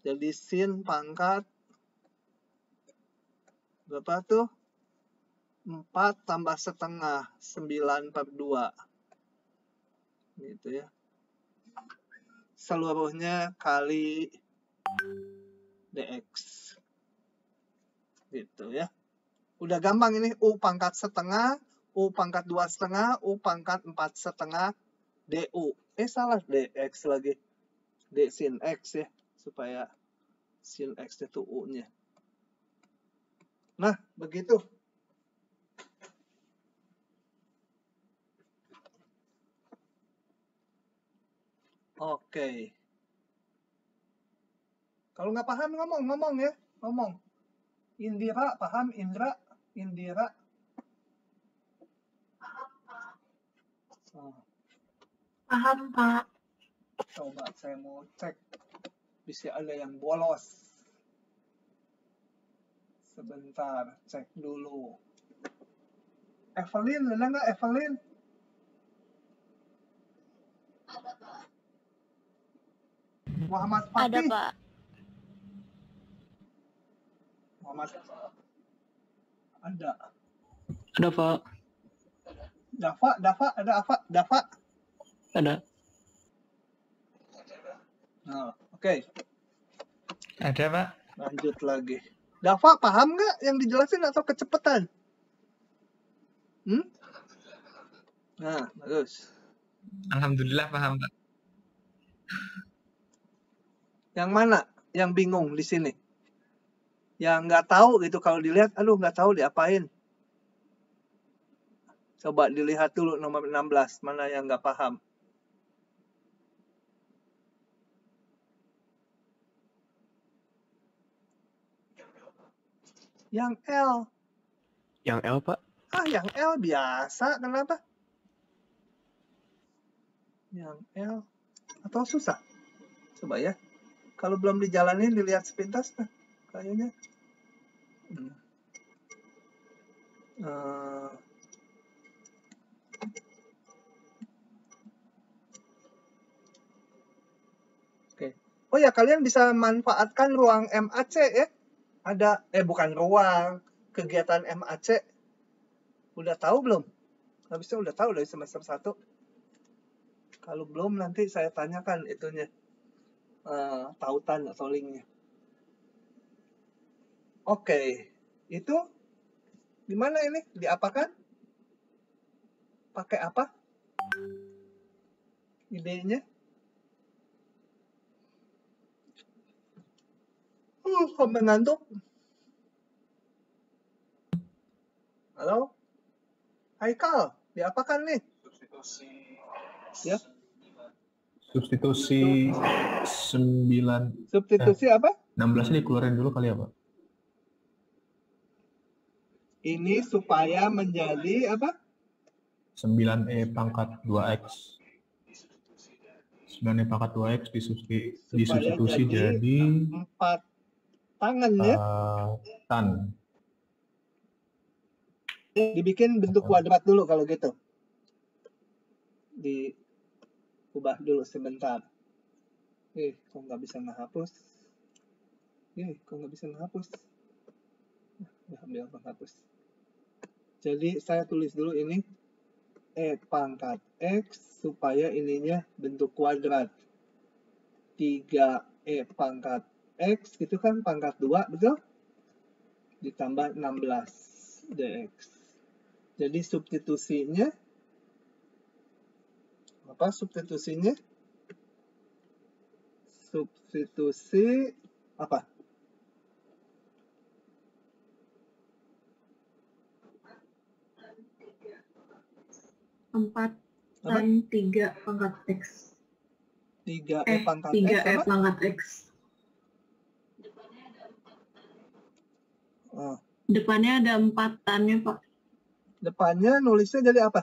Speaker 1: Jadi sin pangkat berapa tuh? 4 tambah setengah, 9 per 2. Gitu ya. Seluruhnya kali dx. Gitu ya. Udah gampang ini, u pangkat setengah, u pangkat 2 setengah, u pangkat 4 setengah, du. Salah, dx lagi. D sin x ya, supaya sin x itu u-nya. Nah, begitu. Oke. Kalau nggak paham ngomong ya, ngomong. Indira paham? Indira.
Speaker 2: Paham, Pak.
Speaker 1: Coba saya mau cek. Bisa ada yang bolos. Sebentar, cek dulu. Evelyn, ada nggak Evelyn? Muhammad Fatih.
Speaker 8: Ada, Pak.
Speaker 1: Muhammad ada.
Speaker 3: Ada, Pak.
Speaker 1: Dafa, ada apa? Dafa?
Speaker 3: Ada.
Speaker 1: Nah, oke.
Speaker 5: Ada, Pak.
Speaker 1: Lanjut lagi. Dafa, paham nggak yang dijelasin atau kecepatan? Nah, bagus.
Speaker 5: Alhamdulillah paham, Pak.
Speaker 1: Yang mana yang bingung di sini? Yang nggak tahu gitu, kalau dilihat, aduh nggak tahu diapain. Coba dilihat dulu nomor 16, mana yang nggak paham. Yang L.
Speaker 9: Yang L, Pak.
Speaker 1: Yang L biasa, kenapa? Yang L. Atau susah? Coba ya. Kalau belum dijalanin, dilihat sepintas. Nah, kayaknya. Oke. Oh ya, kalian bisa manfaatkan ruang MAC ya. Ada, bukan ruang, kegiatan MAC. Udah tahu belum? Habisnya udah tahu dari semester 1. Kalau belum, nanti saya tanyakan itunya. tautan atau linknya. Oke, itu gimana ini? Diapakan? Pakai apa? Idenya? Sampai ngantuk. Halo? Haikal, diapakan nih? Ya,
Speaker 4: Substitusi 9
Speaker 1: substitusi apa?
Speaker 4: 16 ini keluarin dulu kali ya, Pak?
Speaker 1: Ini supaya menjadi apa?
Speaker 4: 9E pangkat 2X. 9E pangkat 2X disubstitusi jadi
Speaker 1: 4 tangan ya.
Speaker 4: tan.
Speaker 1: Dibikin bentuk kuadrat dulu kalau gitu. Diubah dulu sebentar. Kok nggak bisa ngehapus? Kok nggak bisa ngehapus? Ambil penghapus. Jadi saya tulis dulu ini E pangkat X supaya ininya bentuk kuadrat. 3E pangkat X gitu kan, pangkat 2, betul? Ditambah 16 dx. Jadi substitusinya apa? Substitusi apa?
Speaker 2: Empat tan 3 pangkat X.
Speaker 1: 3E pangkat X
Speaker 2: 3E
Speaker 1: apa?
Speaker 2: pangkat X. Depannya ada 4 tannya, Pak.
Speaker 1: Depannya nulisnya jadi apa?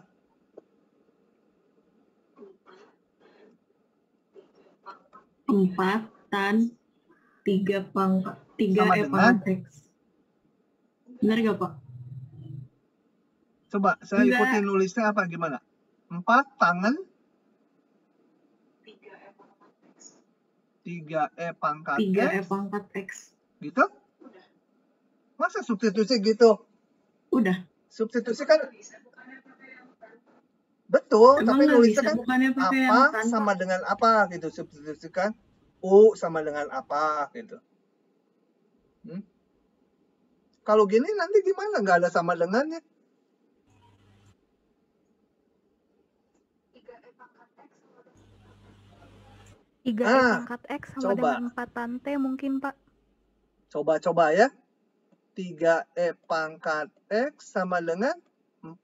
Speaker 2: 4 tan 3 pangkat 3
Speaker 1: Sama
Speaker 2: E
Speaker 1: dengan?
Speaker 2: pangkat X. Benar nggak, Pak?
Speaker 1: Coba saya
Speaker 2: Enggak.
Speaker 1: ikutin nulisnya apa gimana? 4 tangan 3E pangkat
Speaker 2: 3E
Speaker 1: X
Speaker 2: pangkat X.
Speaker 1: gitu? Masa substitusi gitu?
Speaker 2: Udah.
Speaker 1: Substitusi kan betul,
Speaker 2: Emang
Speaker 1: tapi
Speaker 2: nggak
Speaker 1: nulisnya
Speaker 2: bisa
Speaker 1: kan
Speaker 2: bukannya pakai yang
Speaker 1: apa
Speaker 2: tan,
Speaker 1: sama
Speaker 2: Pak?
Speaker 1: dengan apa gitu, substitusikan U sama dengan apa gitu. Kalau gini nanti gimana? Nggak ada sama dengannya.
Speaker 7: 3E pangkat X sama
Speaker 1: coba.
Speaker 7: dengan 4 tan T mungkin, Pak.
Speaker 1: Coba ya. 3E pangkat X sama dengan 4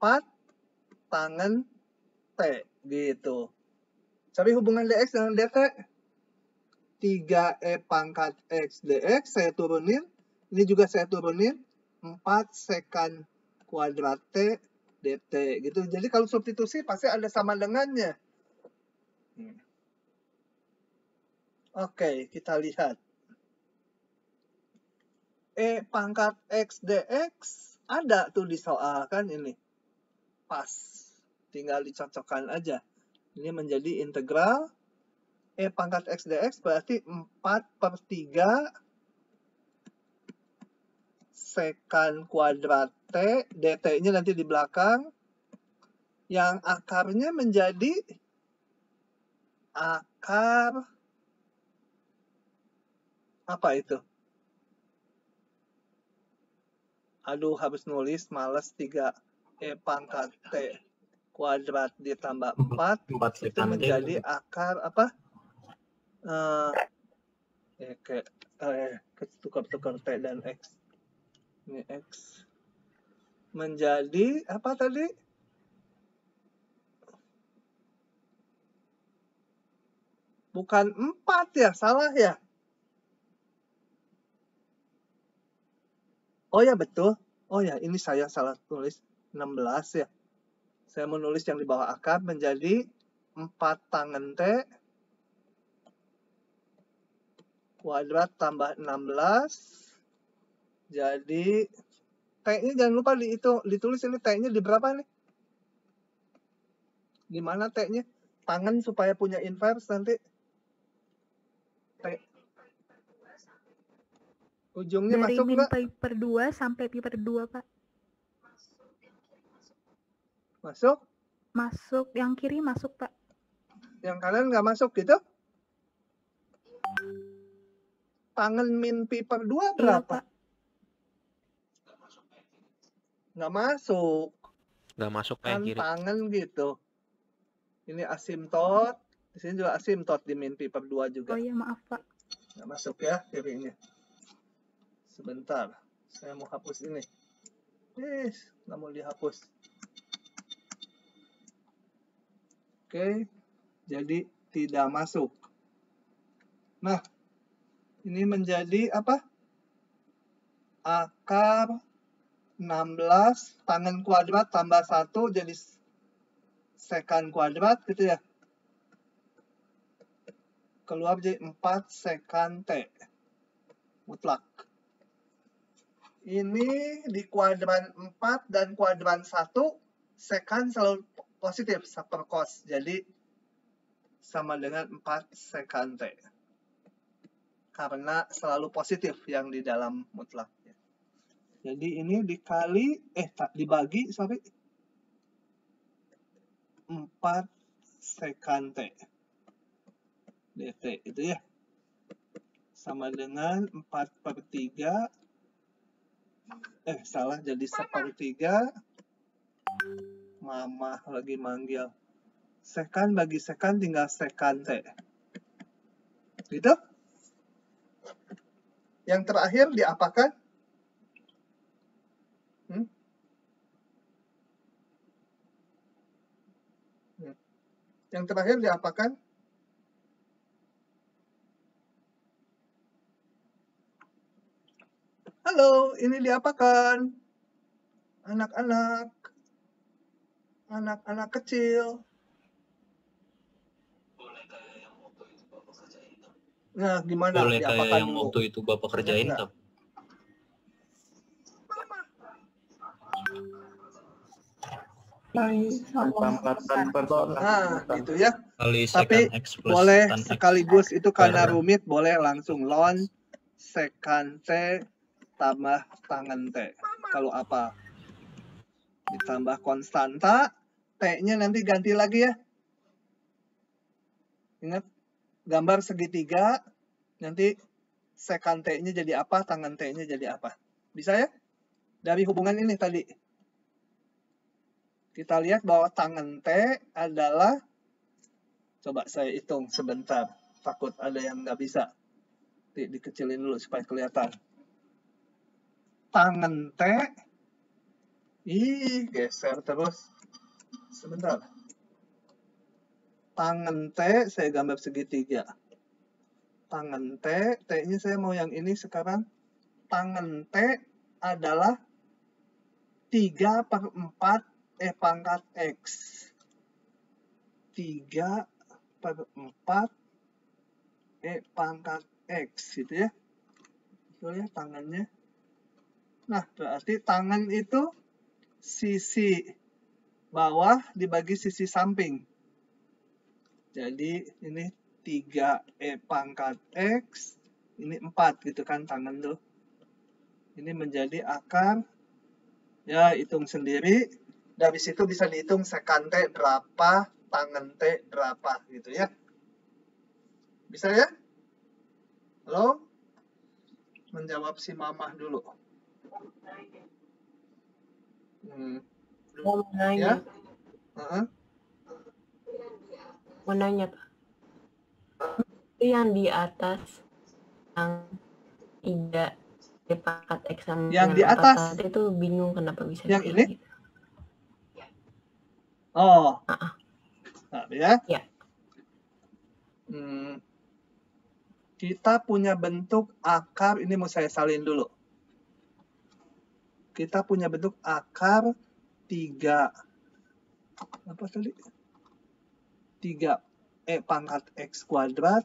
Speaker 1: tangan T gitu. Cari hubungan dx dengan dt. 3E pangkat X dx saya turunin. Ini juga saya turunin. 4 sekan kuadrat T dt gitu. Jadi kalau substitusi pasti ada sama dengannya. Oke, kita lihat. E pangkat X dx ada tuh di soal kan ini. Pas. Tinggal dicocokkan aja. Ini menjadi integral. E pangkat X dx berarti 4/3 sekan kuadrat T. dt-nya nanti di belakang. Yang akarnya menjadi akar apa itu? Aduh, habis nulis, males. 3E pangkat T kuadrat ditambah 4 itu menjadi akar apa? Tukar-tukar T dan X. Ini X. Menjadi apa tadi? Bukan 4 ya, salah ya? Oh ya, betul. Oh ya, ini saya salah tulis 16 ya. Saya menulis yang di bawah akar menjadi 4 tangan T kuadrat tambah 16. Jadi T-nya jangan lupa ditulis ini T-nya di berapa nih? Di mana T-nya? Tangan supaya punya inverse nanti. T. Ujungnya
Speaker 7: Dari
Speaker 1: masuk
Speaker 7: min
Speaker 1: nggak?
Speaker 7: pi per 2 sampai pi per 2, Pak.
Speaker 1: Masuk?
Speaker 7: Masuk. Yang kiri masuk, Pak.
Speaker 1: Yang kanan nggak masuk gitu? Tangan min pi per 2
Speaker 7: Iya,
Speaker 1: berapa?
Speaker 7: Pak.
Speaker 1: Nggak masuk.
Speaker 9: Nggak masuk Pak
Speaker 1: Kan
Speaker 9: yang kiri.
Speaker 1: tangan gitu. Ini asimtot. Di sini juga asimtot di min pi per 2 juga.
Speaker 7: Oh iya, maaf, Pak.
Speaker 1: Nggak masuk ya kirinya. Sebentar. Saya mau hapus ini. Nggak mau dihapus. Oke. Jadi tidak masuk. Nah. Ini menjadi apa? Akar 16 tangan kuadrat tambah 1 jadi sekan kuadrat gitu ya. Keluar jadi 4 sekan T. Mutlak. Ini di kuadran 4 dan kuadran 1 sekan selalu positif per cos. Jadi sama dengan 4 sekan T. Karena selalu positif yang di dalam mutlak. Jadi ini dikali, dibagi, 4 sekan T. dt itu ya. Sama dengan 4/3. Salah, jadi 1/3. Mama lagi manggil. Sekan bagi sekan tinggal sekan T. Gitu? Yang terakhir diapakan? Yang terakhir diapakan? Halo, ini diapakan? Anak-anak. Anak-anak kecil. Nah, gimana?
Speaker 3: Boleh kayak
Speaker 1: Diapakan
Speaker 3: yang
Speaker 1: dulu?
Speaker 3: waktu itu Bapak kerjain,
Speaker 1: Enggak.
Speaker 3: tapi
Speaker 1: Nah, gitu ya.
Speaker 3: kali
Speaker 1: Tapi
Speaker 3: secant X plus
Speaker 1: boleh
Speaker 3: tan X.
Speaker 1: sekaligus itu karena
Speaker 3: per-
Speaker 1: rumit, boleh langsung ln sekan T tambah tangan T. Kalau apa? Ditambah konstanta, T-nya nanti ganti lagi ya. Ingat, gambar segitiga, nanti sekan T-nya jadi apa, tangan T-nya jadi apa. Bisa ya? Dari hubungan ini tadi. Kita lihat bahwa tangan T adalah, coba saya hitung sebentar. Takut ada yang nggak bisa. Dikecilin dulu supaya kelihatan. Tangan T, geser terus. Sebentar. Tangan T, saya gambar segitiga. Tangan T, T-nya saya mau yang ini sekarang. Tangan T adalah 3/4 E pangkat X. 3/4 E pangkat X, gitu ya. Itu ya tangannya. Nah, berarti tangan itu sisi bawah dibagi sisi samping. Jadi ini 3 E pangkat X, ini 4 gitu kan tangan tuh. Ini menjadi akar, ya hitung sendiri. Dari situ bisa dihitung sekan T berapa, tangan T berapa gitu ya. Bisa ya? Halo? Menjawab si mamah dulu.
Speaker 8: Mau
Speaker 1: Ya?
Speaker 8: nanya, mau nanya Pak. Itu yang di atas, yang 3 E pangkat X sama
Speaker 1: Yang di atas?
Speaker 8: itu bingung kenapa bisa
Speaker 1: Yang
Speaker 8: kayak
Speaker 1: ini?
Speaker 8: gitu.
Speaker 1: Oh. Nah, ya?
Speaker 8: Ya.
Speaker 1: Kita punya bentuk akar, ini mau saya salin dulu. Kita punya bentuk akar 3. Apa tadi? 3 E pangkat X kuadrat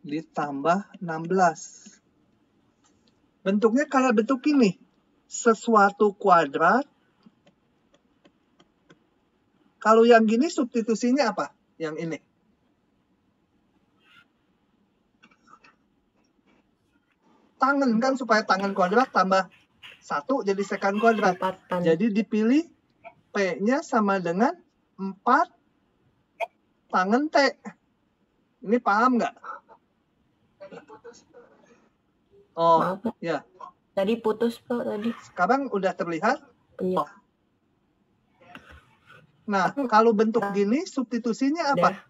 Speaker 1: ditambah 16. Bentuknya kayak bentuk ini. Sesuatu kuadrat. Kalau yang gini substitusinya apa? Yang ini. Tangan kan, supaya tangan kuadrat tambah 1 jadi sekan kuadrat. Jadi dipilih P-nya sama dengan 4 tangan T. Ini paham nggak? Oh,
Speaker 8: Maaf, Pak.
Speaker 1: ya.
Speaker 8: Tadi putus, Pak, tadi.
Speaker 1: Sekarang udah terlihat?
Speaker 8: Iya.
Speaker 1: Nah, kalau bentuk gini, substitusinya apa?
Speaker 8: Udah.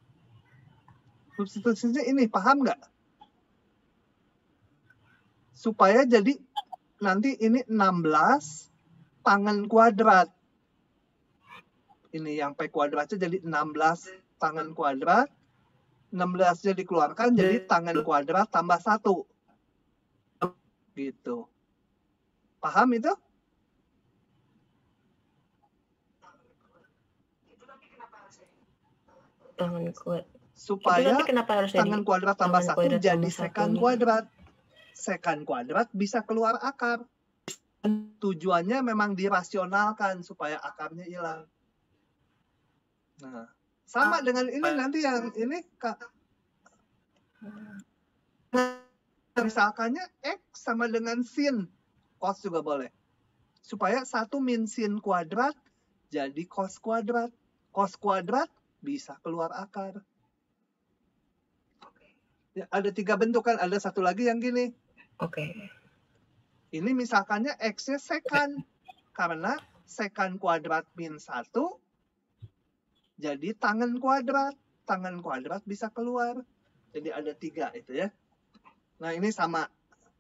Speaker 1: Substitusinya ini, paham nggak? Supaya jadi nanti ini 16 tangan kuadrat. Ini yang P kuadratnya jadi 16 tangan kuadrat. 16-nya dikeluarkan jadi tangan kuadrat tambah 1. Gitu. Paham itu?
Speaker 8: Tangan kuat.
Speaker 1: Supaya
Speaker 8: Itu kenapa harus
Speaker 1: tangan kuadrat tambah 1
Speaker 8: kuadrat
Speaker 1: jadi
Speaker 8: tambah
Speaker 1: sekan
Speaker 8: satunya?
Speaker 1: kuadrat. Sekan kuadrat bisa keluar akar. Tujuannya memang dirasionalkan supaya akarnya hilang. Nah, sama dengan ini nanti yang ini Kak. Misalkannya X sama dengan sin. Cos juga boleh. Supaya 1 min sin kuadrat jadi cos kuadrat. Cos kuadrat bisa keluar akar. Ya, ada 3 bentuk kan. Ada satu lagi yang gini.
Speaker 8: Oke.
Speaker 1: Ini misalkannya X-nya sekan. Karena sekan kuadrat min 1 jadi tangan kuadrat. Tangan kuadrat bisa keluar. Jadi ada 3 itu ya. Nah ini sama.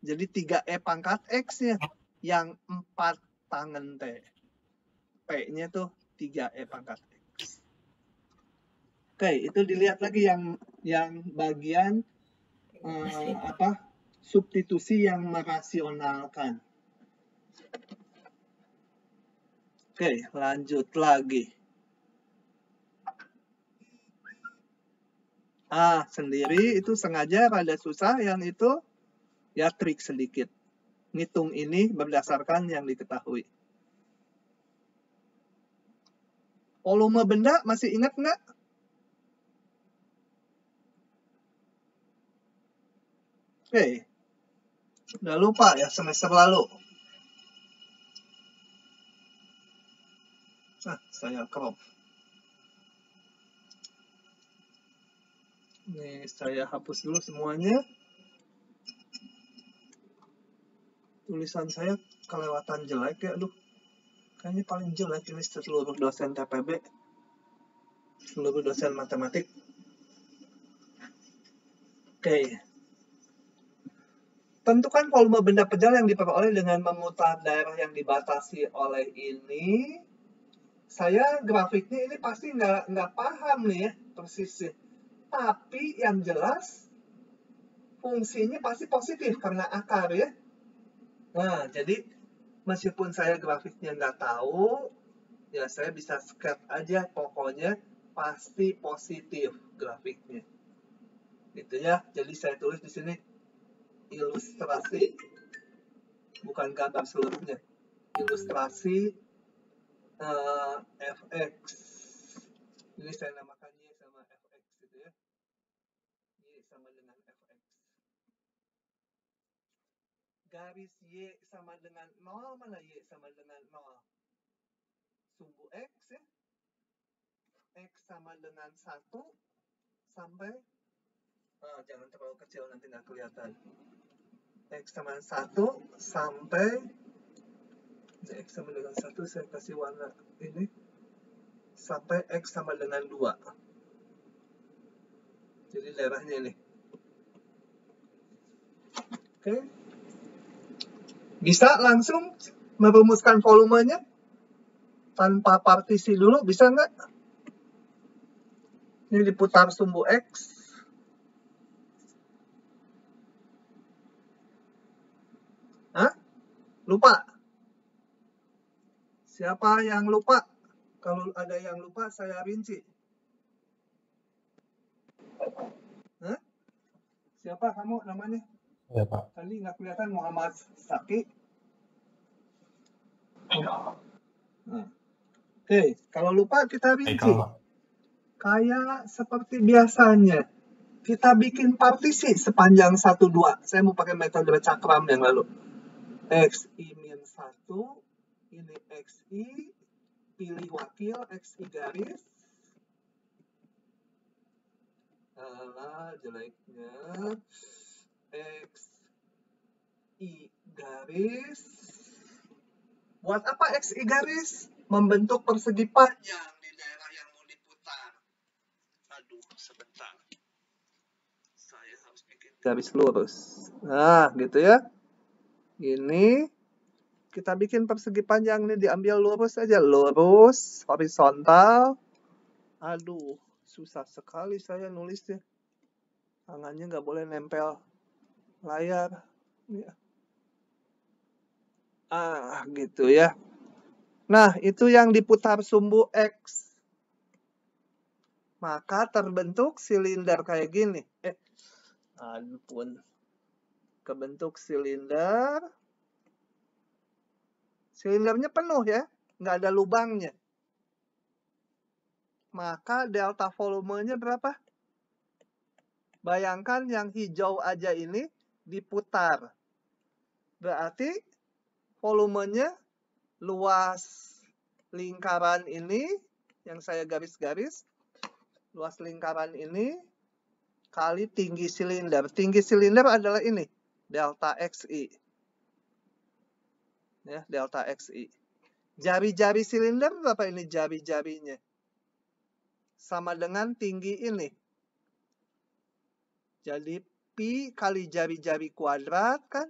Speaker 1: Jadi 3E pangkat X-nya. Yang 4 tangan T. P-nya tuh 3E pangkat X. Oke, itu dilihat lagi yang bagian substitusi yang merasionalkan. Oke, lanjut lagi. Sendiri itu sengaja rada susah, yang itu ya trik sedikit. Ngitung ini berdasarkan yang diketahui. Volume benda masih ingat nggak? Oke. Udah lupa ya semester lalu. Saya crop. Nih, saya hapus dulu semuanya. Tulisan saya kelewatan jelek ya, aduh. Kayaknya paling jelek ini seluruh dosen TPB. Seluruh dosen matematik. Oke. Tentukan volume benda pejal yang diperoleh dengan memutar daerah yang dibatasi oleh ini. Saya grafiknya ini pasti nggak paham nih ya, persisnya. Tapi yang jelas, fungsinya pasti positif karena akar ya. Nah, jadi meskipun saya grafiknya nggak tahu, ya saya bisa sketch aja, pokoknya pasti positif grafiknya. Gitu ya. Jadi saya tulis di sini ilustrasi, bukan gambar seluruhnya. Ilustrasi fx. Ini saya namakan y sama fx gitu ya. Y sama dengan fx. Garis y sama dengan 0, mana y sama dengan 0? Sumbu x ya. X sama dengan 1 sampai jangan terlalu kecil nanti nggak kelihatan. X sama 1 sampai X sama dengan 1 saya kasih warna ini sampai X sama dengan 2. Jadi daerahnya ini. Oke. Bisa langsung merumuskan volumenya tanpa partisi dulu, bisa nggak? Ini diputar sumbu X. Lupa? Siapa yang lupa? Kalau ada yang lupa, saya rinci. Siapa kamu namanya?
Speaker 4: Ya, Pak.
Speaker 1: Tadi nggak kelihatan, Muhammad Saki. Oke, kalau lupa kita rinci. Kayak seperti biasanya. Kita bikin partisi sepanjang 1, 2. Saya mau pakai metode cakram yang lalu. XI min 1, ini XI, pilih wakil, XI garis. jeleknya X I garis. Buat apa X I garis? Membentuk persegi panjang di daerah yang mau diputar. Aduh, sebentar. Saya harus bikin garis lurus. Nah, gitu ya. Ini kita bikin persegi panjang nih, diambil lurus aja. Lurus, horizontal. Aduh, susah sekali saya nulisnya. Tangannya nggak boleh nempel layar. Ya. Gitu ya. Nah, itu yang diputar sumbu X. Maka terbentuk silinder kayak gini. Ampun. Kebentuk silinder. Silindernya penuh ya, nggak ada lubangnya. Maka delta volumenya berapa? Bayangkan yang hijau aja ini diputar. Berarti volumenya luas lingkaran ini, yang saya garis-garis, luas lingkaran ini kali tinggi silinder. Tinggi silinder adalah ini, delta XI. Ya, delta XI. Jari-jari silinder berapa ini jari-jarinya? Sama dengan tinggi ini. Jadi pi kali jari-jari kuadrat kan?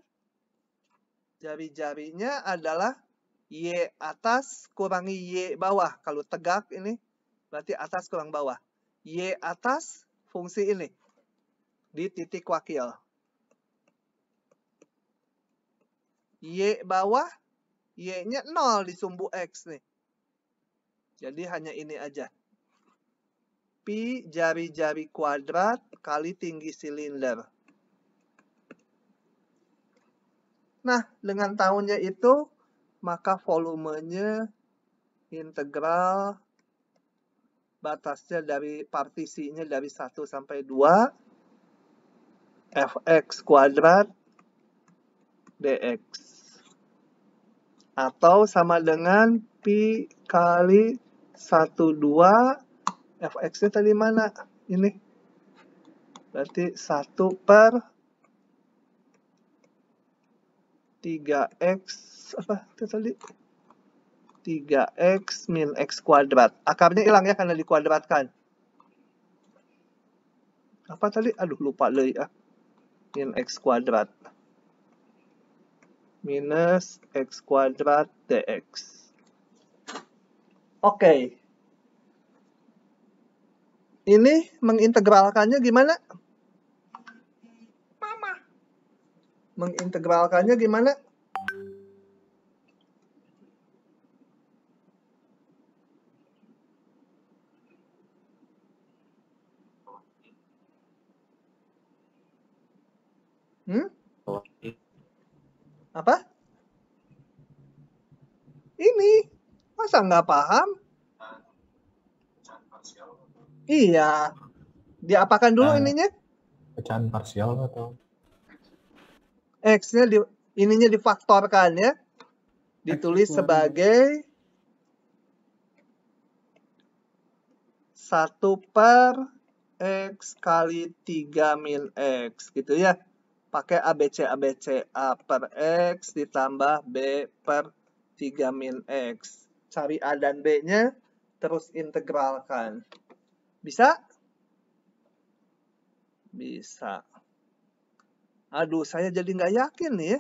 Speaker 1: Jari-jarinya adalah Y atas kurangi Y bawah. Kalau tegak ini berarti atas kurang bawah. Y atas fungsi ini. Di titik wakil. Y bawah. Y-nya 0 di sumbu X nih. Jadi hanya ini aja. Pi jari-jari kuadrat kali tinggi silinder. Nah, dengan tahunnya itu, maka volumenya integral batasnya dari partisinya dari 1 sampai 2 fx kuadrat dx. Atau sama dengan pi kali 1/2 fx-nya tadi mana? Ini. Berarti 1/3x apa itu tadi? 3x min x kuadrat. Akarnya hilang ya karena dikuadratkan. Apa tadi? Aduh lupa deh ya. Min x kuadrat. Minus x kuadrat dx. Oke. Ini mengintegralkannya gimana? Mama. Mengintegralkannya gimana? Apa? Ini. Masa nggak paham? Iya. Diapakan dulu ininya?
Speaker 4: Pecahan parsial atau?
Speaker 1: X-nya ininya difaktorkan ya. Ditulis sebagai 1/x kali 3 min x gitu ya. Pakai ABC. A per x ditambah B per 3 min x. Cari A dan B-nya, terus integralkan. Bisa? Bisa. Aduh, saya jadi nggak yakin nih ya.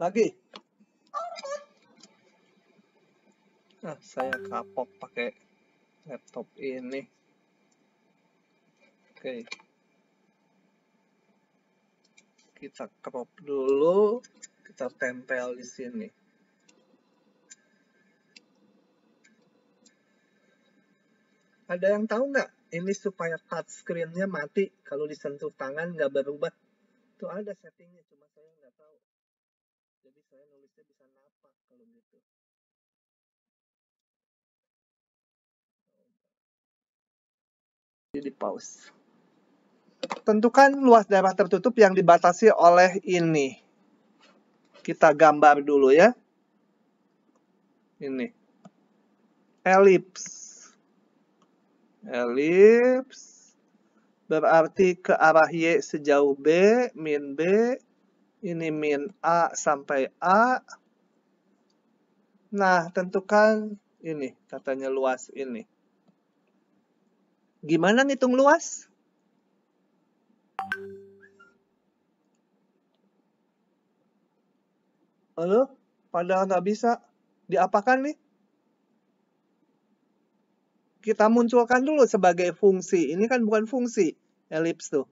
Speaker 1: Lagi. Nah, saya kapok pakai laptop ini. Oke. Kita crop dulu. Kita tempel di sini. Ada yang tahu nggak? Ini supaya touchscreen-nya mati. Kalau disentuh tangan nggak berubah. Itu ada settingnya, cuma saya nggak tahu. Jadi saya nulisnya bisa napak kalau gitu. Jadi di pause. Tentukan luas daerah tertutup yang dibatasi oleh ini. Kita gambar dulu ya. Ini. elips. Elips berarti ke arah Y sejauh B, min B. Ini min A sampai A. Nah, tentukan ini, katanya luas ini. Gimana ngitung luas? Halo? Padahal nggak bisa. Diapakan nih? Kita munculkan dulu sebagai fungsi. Ini kan bukan fungsi. Elips tuh.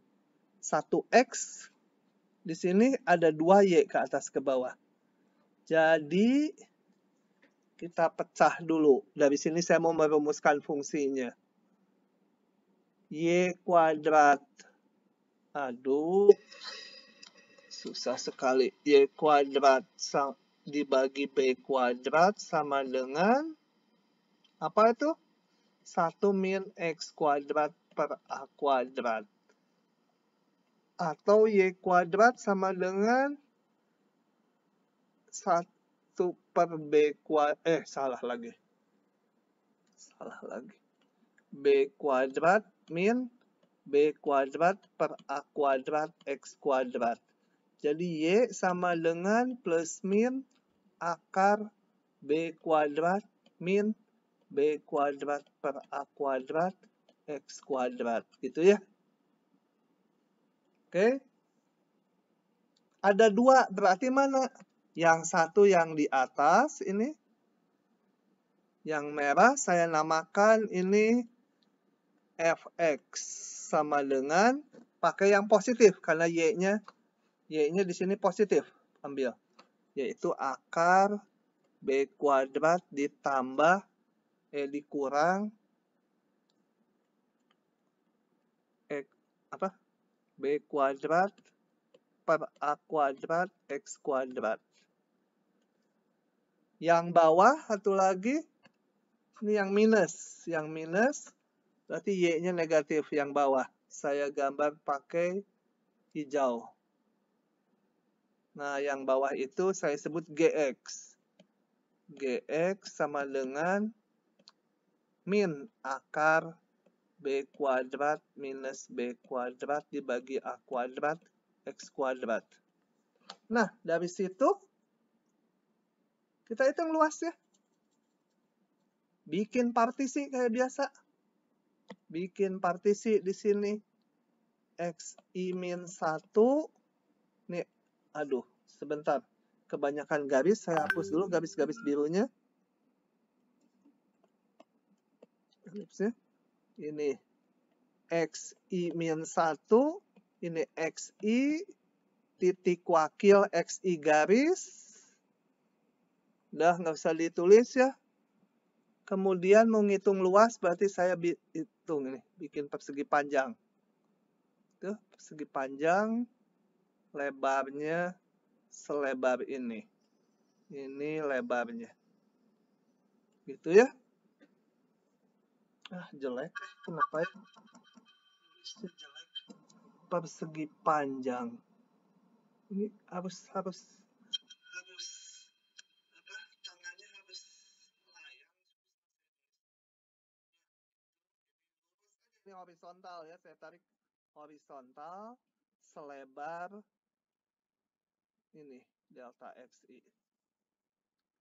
Speaker 1: 1x. Di sini ada 2y ke atas ke bawah. Jadi, kita pecah dulu. Dari sini saya mau merumuskan fungsinya. Y kuadrat. Aduh. Susah sekali. Y kuadrat dibagi B kuadrat sama dengan apa itu? 1 min X kuadrat per A kuadrat. Atau Y kuadrat sama dengan 1 per B kuadrat. Salah lagi. B kuadrat min B kuadrat per A kuadrat X kuadrat. Jadi Y sama dengan plus min akar B kuadrat min B kuadrat per A kuadrat X kuadrat. Gitu ya. Oke. Ada 2, berarti mana? Yang satu yang di atas ini. Yang merah saya namakan ini fx sama dengan pakai yang positif karena y-nya di sini positif. Ambil. Yaitu akar B kuadrat ditambah dikurang B kuadrat per A kuadrat X kuadrat. Yang bawah satu lagi, ini yang minus. Yang minus berarti Y-nya negatif yang bawah. Saya gambar pakai hijau. Nah, yang bawah itu saya sebut GX. GX sama dengan min akar B kuadrat minus B kuadrat dibagi A kuadrat X kuadrat. Nah, dari situ kita hitung luasnya. Bikin partisi kayak biasa. Bikin partisi di sini. XI min 1. Nih, aduh, sebentar. Kebanyakan garis, saya hapus dulu garis-garis birunya. Elipsnya. Ini XI min 1, ini XI, titik wakil XI garis. Udah, nggak usah ditulis ya. Kemudian mau ngitung luas, berarti saya hitung ini, bikin persegi panjang. Tuh, persegi panjang, lebarnya selebar ini. Ini lebarnya. Gitu ya. Jelek. Kenapa ya? Jelek. Persegi panjang. Ini harus tangannya harus layang. Ini horizontal ya, saya tarik horizontal selebar ini delta XI.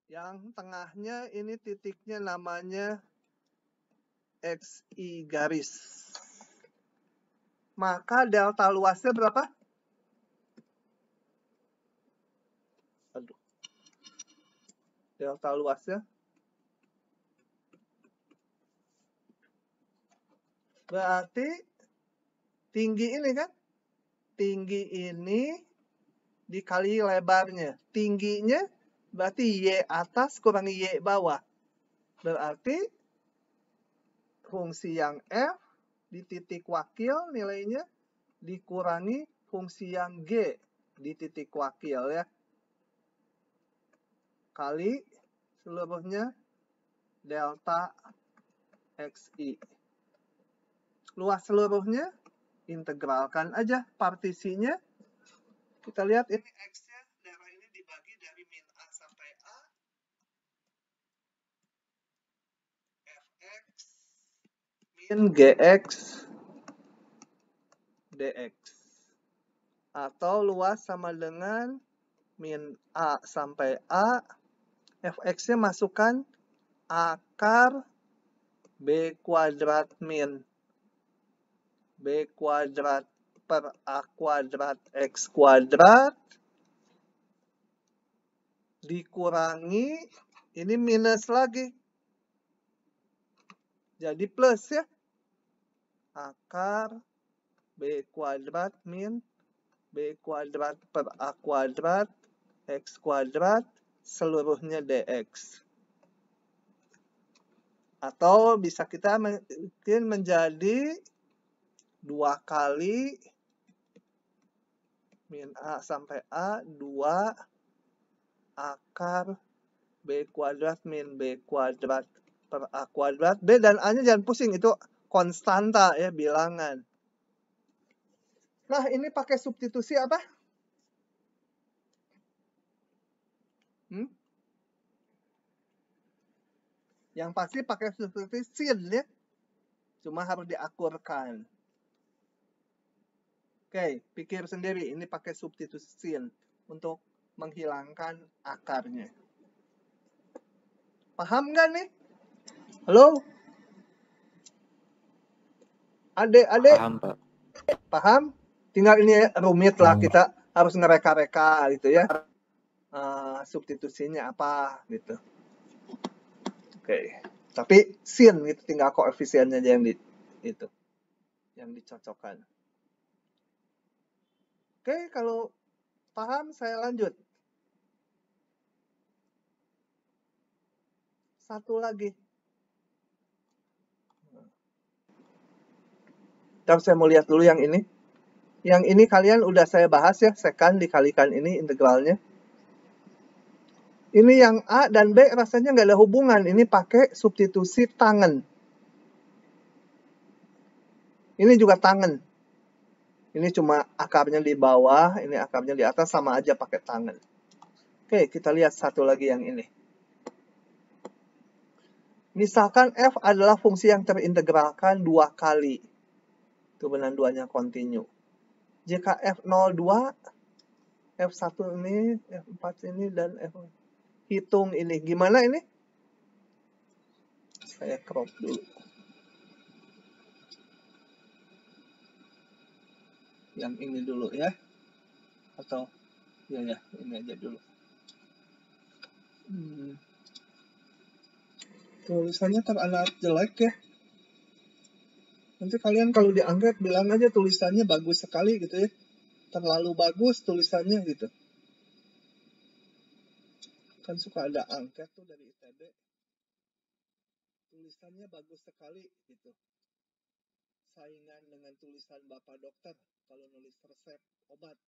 Speaker 1: Yang tengahnya ini titiknya namanya XI garis. Maka delta luasnya berapa? Aduh. Delta luasnya berarti tinggi ini kan? Tinggi ini dikali lebarnya. Tingginya berarti Y atas kurangi Y bawah. Berarti fungsi yang F di titik wakil nilainya dikurangi fungsi yang G di titik wakil ya. Kali seluruhnya delta XI. Luas seluruhnya integralkan aja partisinya. Kita lihat ini X-nya daerah ini dibagi dari min A sampai A. min GX DX. Atau luas sama dengan min A sampai A, fx-nya masukkan akar B kuadrat min B kuadrat per A kuadrat X kuadrat dikurangi, ini minus lagi. Jadi plus ya. Akar B kuadrat min B kuadrat per A kuadrat X kuadrat seluruhnya DX. Atau bisa kita mungkin menjadi 2 kali min A sampai A 2 akar B kuadrat min B kuadrat per A kuadrat. B dan A-nya jangan pusing, itu konstanta ya, bilangan. Nah, ini pakai substitusi apa? Yang pasti pakai substitusi sin ya. Cuma harus diakurkan. Oke, pikir sendiri. Ini pakai substitusi sin untuk menghilangkan akarnya. Paham nggak nih? Halo? Adik-adik?
Speaker 9: Paham, Pak.
Speaker 1: Paham? Tinggal ini rumit lah, kita harus ngereka-reka gitu ya. Substitusinya apa gitu. Oke. Tapi sin itu tinggal koefisiennya aja yang dicocokkan. Oke, kalau paham saya lanjut. Satu lagi. Ntar saya mau lihat dulu yang ini. Yang ini kalian udah saya bahas ya, sekant dikalikan ini integralnya. Ini yang A dan B rasanya nggak ada hubungan. Ini pakai substitusi tangen. Ini juga tangen. Ini cuma akarnya di bawah, ini akarnya di atas, sama aja pakai tangen. Oke, kita lihat satu lagi yang ini. Misalkan f adalah fungsi yang terintegralkan 2 kali. Turunan 2-nya kontinu. Jika f02, f1 ini, f4 ini, dan f... Hitung ini. Gimana ini? Saya crop dulu. Yang ini dulu ya. Atau, ya ini aja dulu. Tulisannya terlalu jelek ya. Nanti kalian kalau diangkat bilang aja tulisannya bagus sekali gitu ya. Terlalu bagus tulisannya gitu. Kan suka ada angket tuh dari ITB. Tulisannya bagus sekali gitu. Saingan dengan tulisan Bapak Dokter kalau nulis resep obat.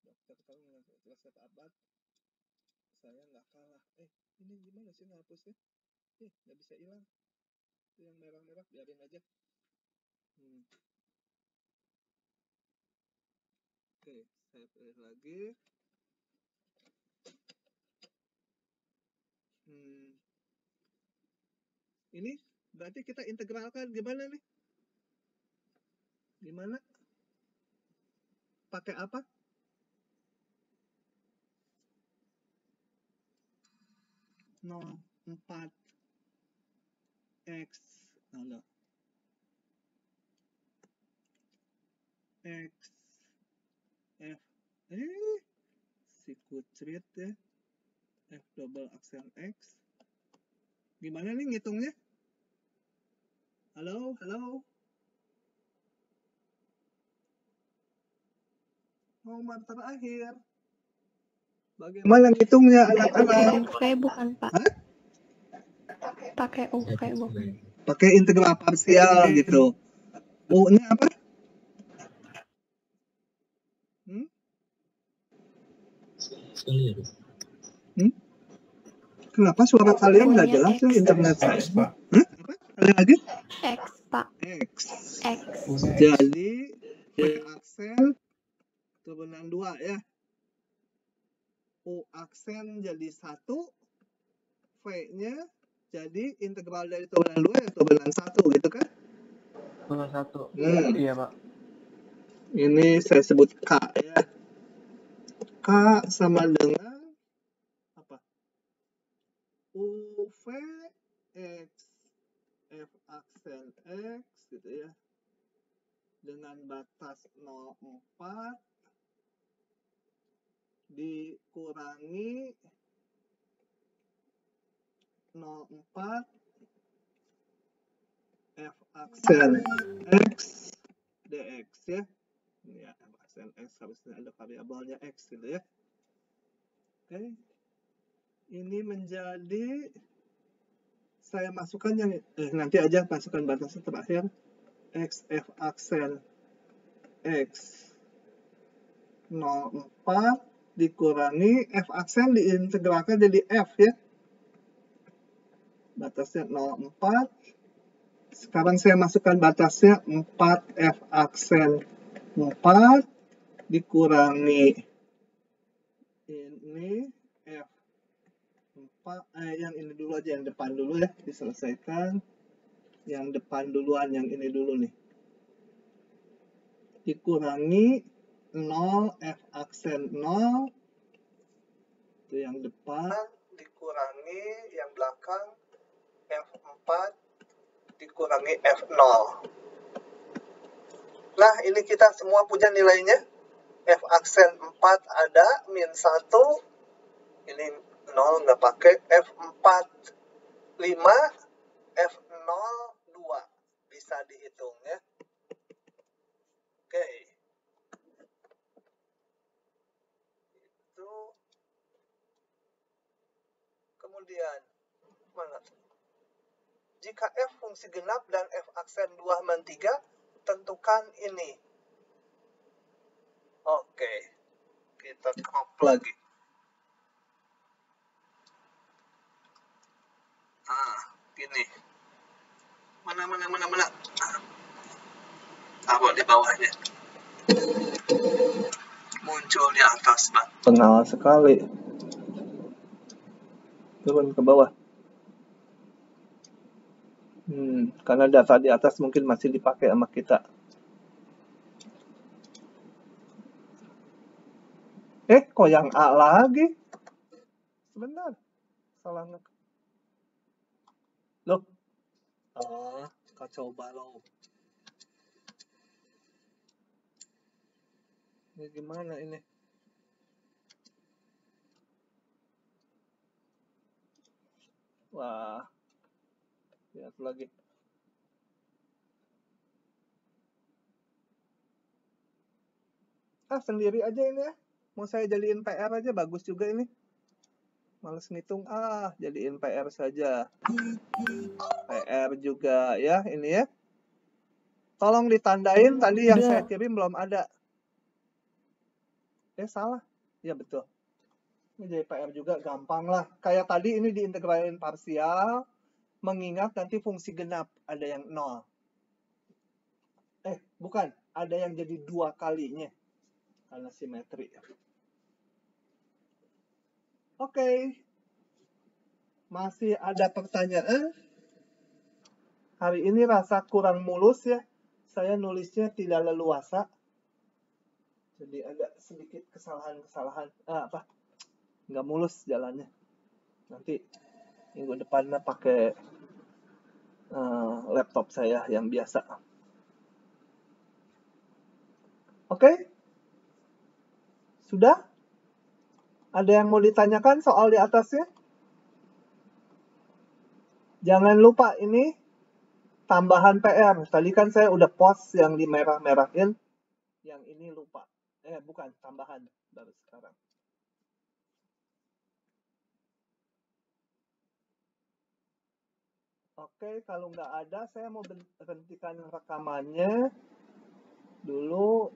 Speaker 1: Dokter kalau nulis resep obat, saya nggak kalah. Ini gimana sih ngapusnya? Nggak bisa hilang. Yang merah-merah biarin aja. Oke, saya pilih lagi. Ini berarti kita integralkan gimana nih? Gimana? Pakai apa? No, 4 X X F si kucrit ya, F double aksen X. Gimana nih ngitungnya? Halo. Nomor terakhir. Bagaimana ngitungnya anak-anak?
Speaker 7: UV bukan Pak? Pakai UV bukan?
Speaker 1: Pakai integral parsial gitu. U-nya apa? Kenapa suara kalian nggak jelas ya internet saya? Apa? Kali lagi?
Speaker 7: X Pak.
Speaker 1: X.
Speaker 7: X.
Speaker 1: Jadi aksen turunan 2 ya. U aksen jadi 1, V-nya Jadi integral dari turbulen 2 ya turbulen 1 gitu kan?
Speaker 4: Turbulen 1.
Speaker 1: Hmm.
Speaker 4: Iya, Pak.
Speaker 1: Ini saya sebut K ya. K sama dengan apa? UV X F aksen X gitu ya. Dengan batas 0,4 dikurangi 0,4 F aksen X dx ya. Ya, F aksen X harusnya ada variabelnya X gitu ya. Oke. Ini menjadi saya masukkan yang nanti aja masukkan batasnya terakhir X F aksen X 0,4 dikurangi F aksen diintegralkan jadi F ya. Batasnya 0,4. Sekarang saya masukkan batasnya 4F aksen 4 dikurangi ini F 4, yang ini dulu aja, yang depan dulu ya, diselesaikan. Yang depan duluan, yang ini dulu nih. Dikurangi 0 F aksen 0, itu yang depan, dikurangi yang belakang F4 dikurangi F0. Nah, ini kita semua punya nilainya. F aksen 4 ada, min 1. Ini 0 nggak pakai. F4 5, F0 2. Bisa dihitung ya. Oke. Itu. Kemudian, mana? Jika F fungsi genap dan F aksen 2/3, tentukan ini. Oke. Kita crop lagi. Gini. Mana. Taruh di bawahnya. Muncul di atas, Pak. Kenal sekali. Turun ke bawah. Karena data di atas mungkin masih dipakai sama kita. Kok yang A lagi? Sebentar. Salah nge. Loh. Kacau balau. Ini gimana ini? Wah. Lihat lagi. Sendiri aja ini ya. Mau saya jadiin PR aja, bagus juga ini. Males ngitung, jadiin PR saja. PR juga ya, ini ya. Tolong ditandain, tadi yang saya kirim belum ada. Salah. Ya betul. Ini jadi PR juga, gampang lah. Kayak tadi ini diintegralin parsial, mengingat nanti fungsi genap, ada yang 0. Bukan, ada yang jadi 2 kalinya. Karena simetri. Oke. Masih ada pertanyaan? Hari ini rasa kurang mulus ya. Saya nulisnya tidak leluasa. Jadi ada sedikit kesalahan-kesalahan. Nggak mulus jalannya. Nanti minggu depannya pakai laptop saya yang biasa. Oke? Sudah? Ada yang mau ditanyakan soal di atasnya? Jangan lupa ini tambahan PR. Tadi kan saya udah post yang di merah-merahin. Yang ini lupa. Bukan, tambahan baru sekarang. Oke, kalau nggak ada, saya mau berhentikan rekamannya dulu.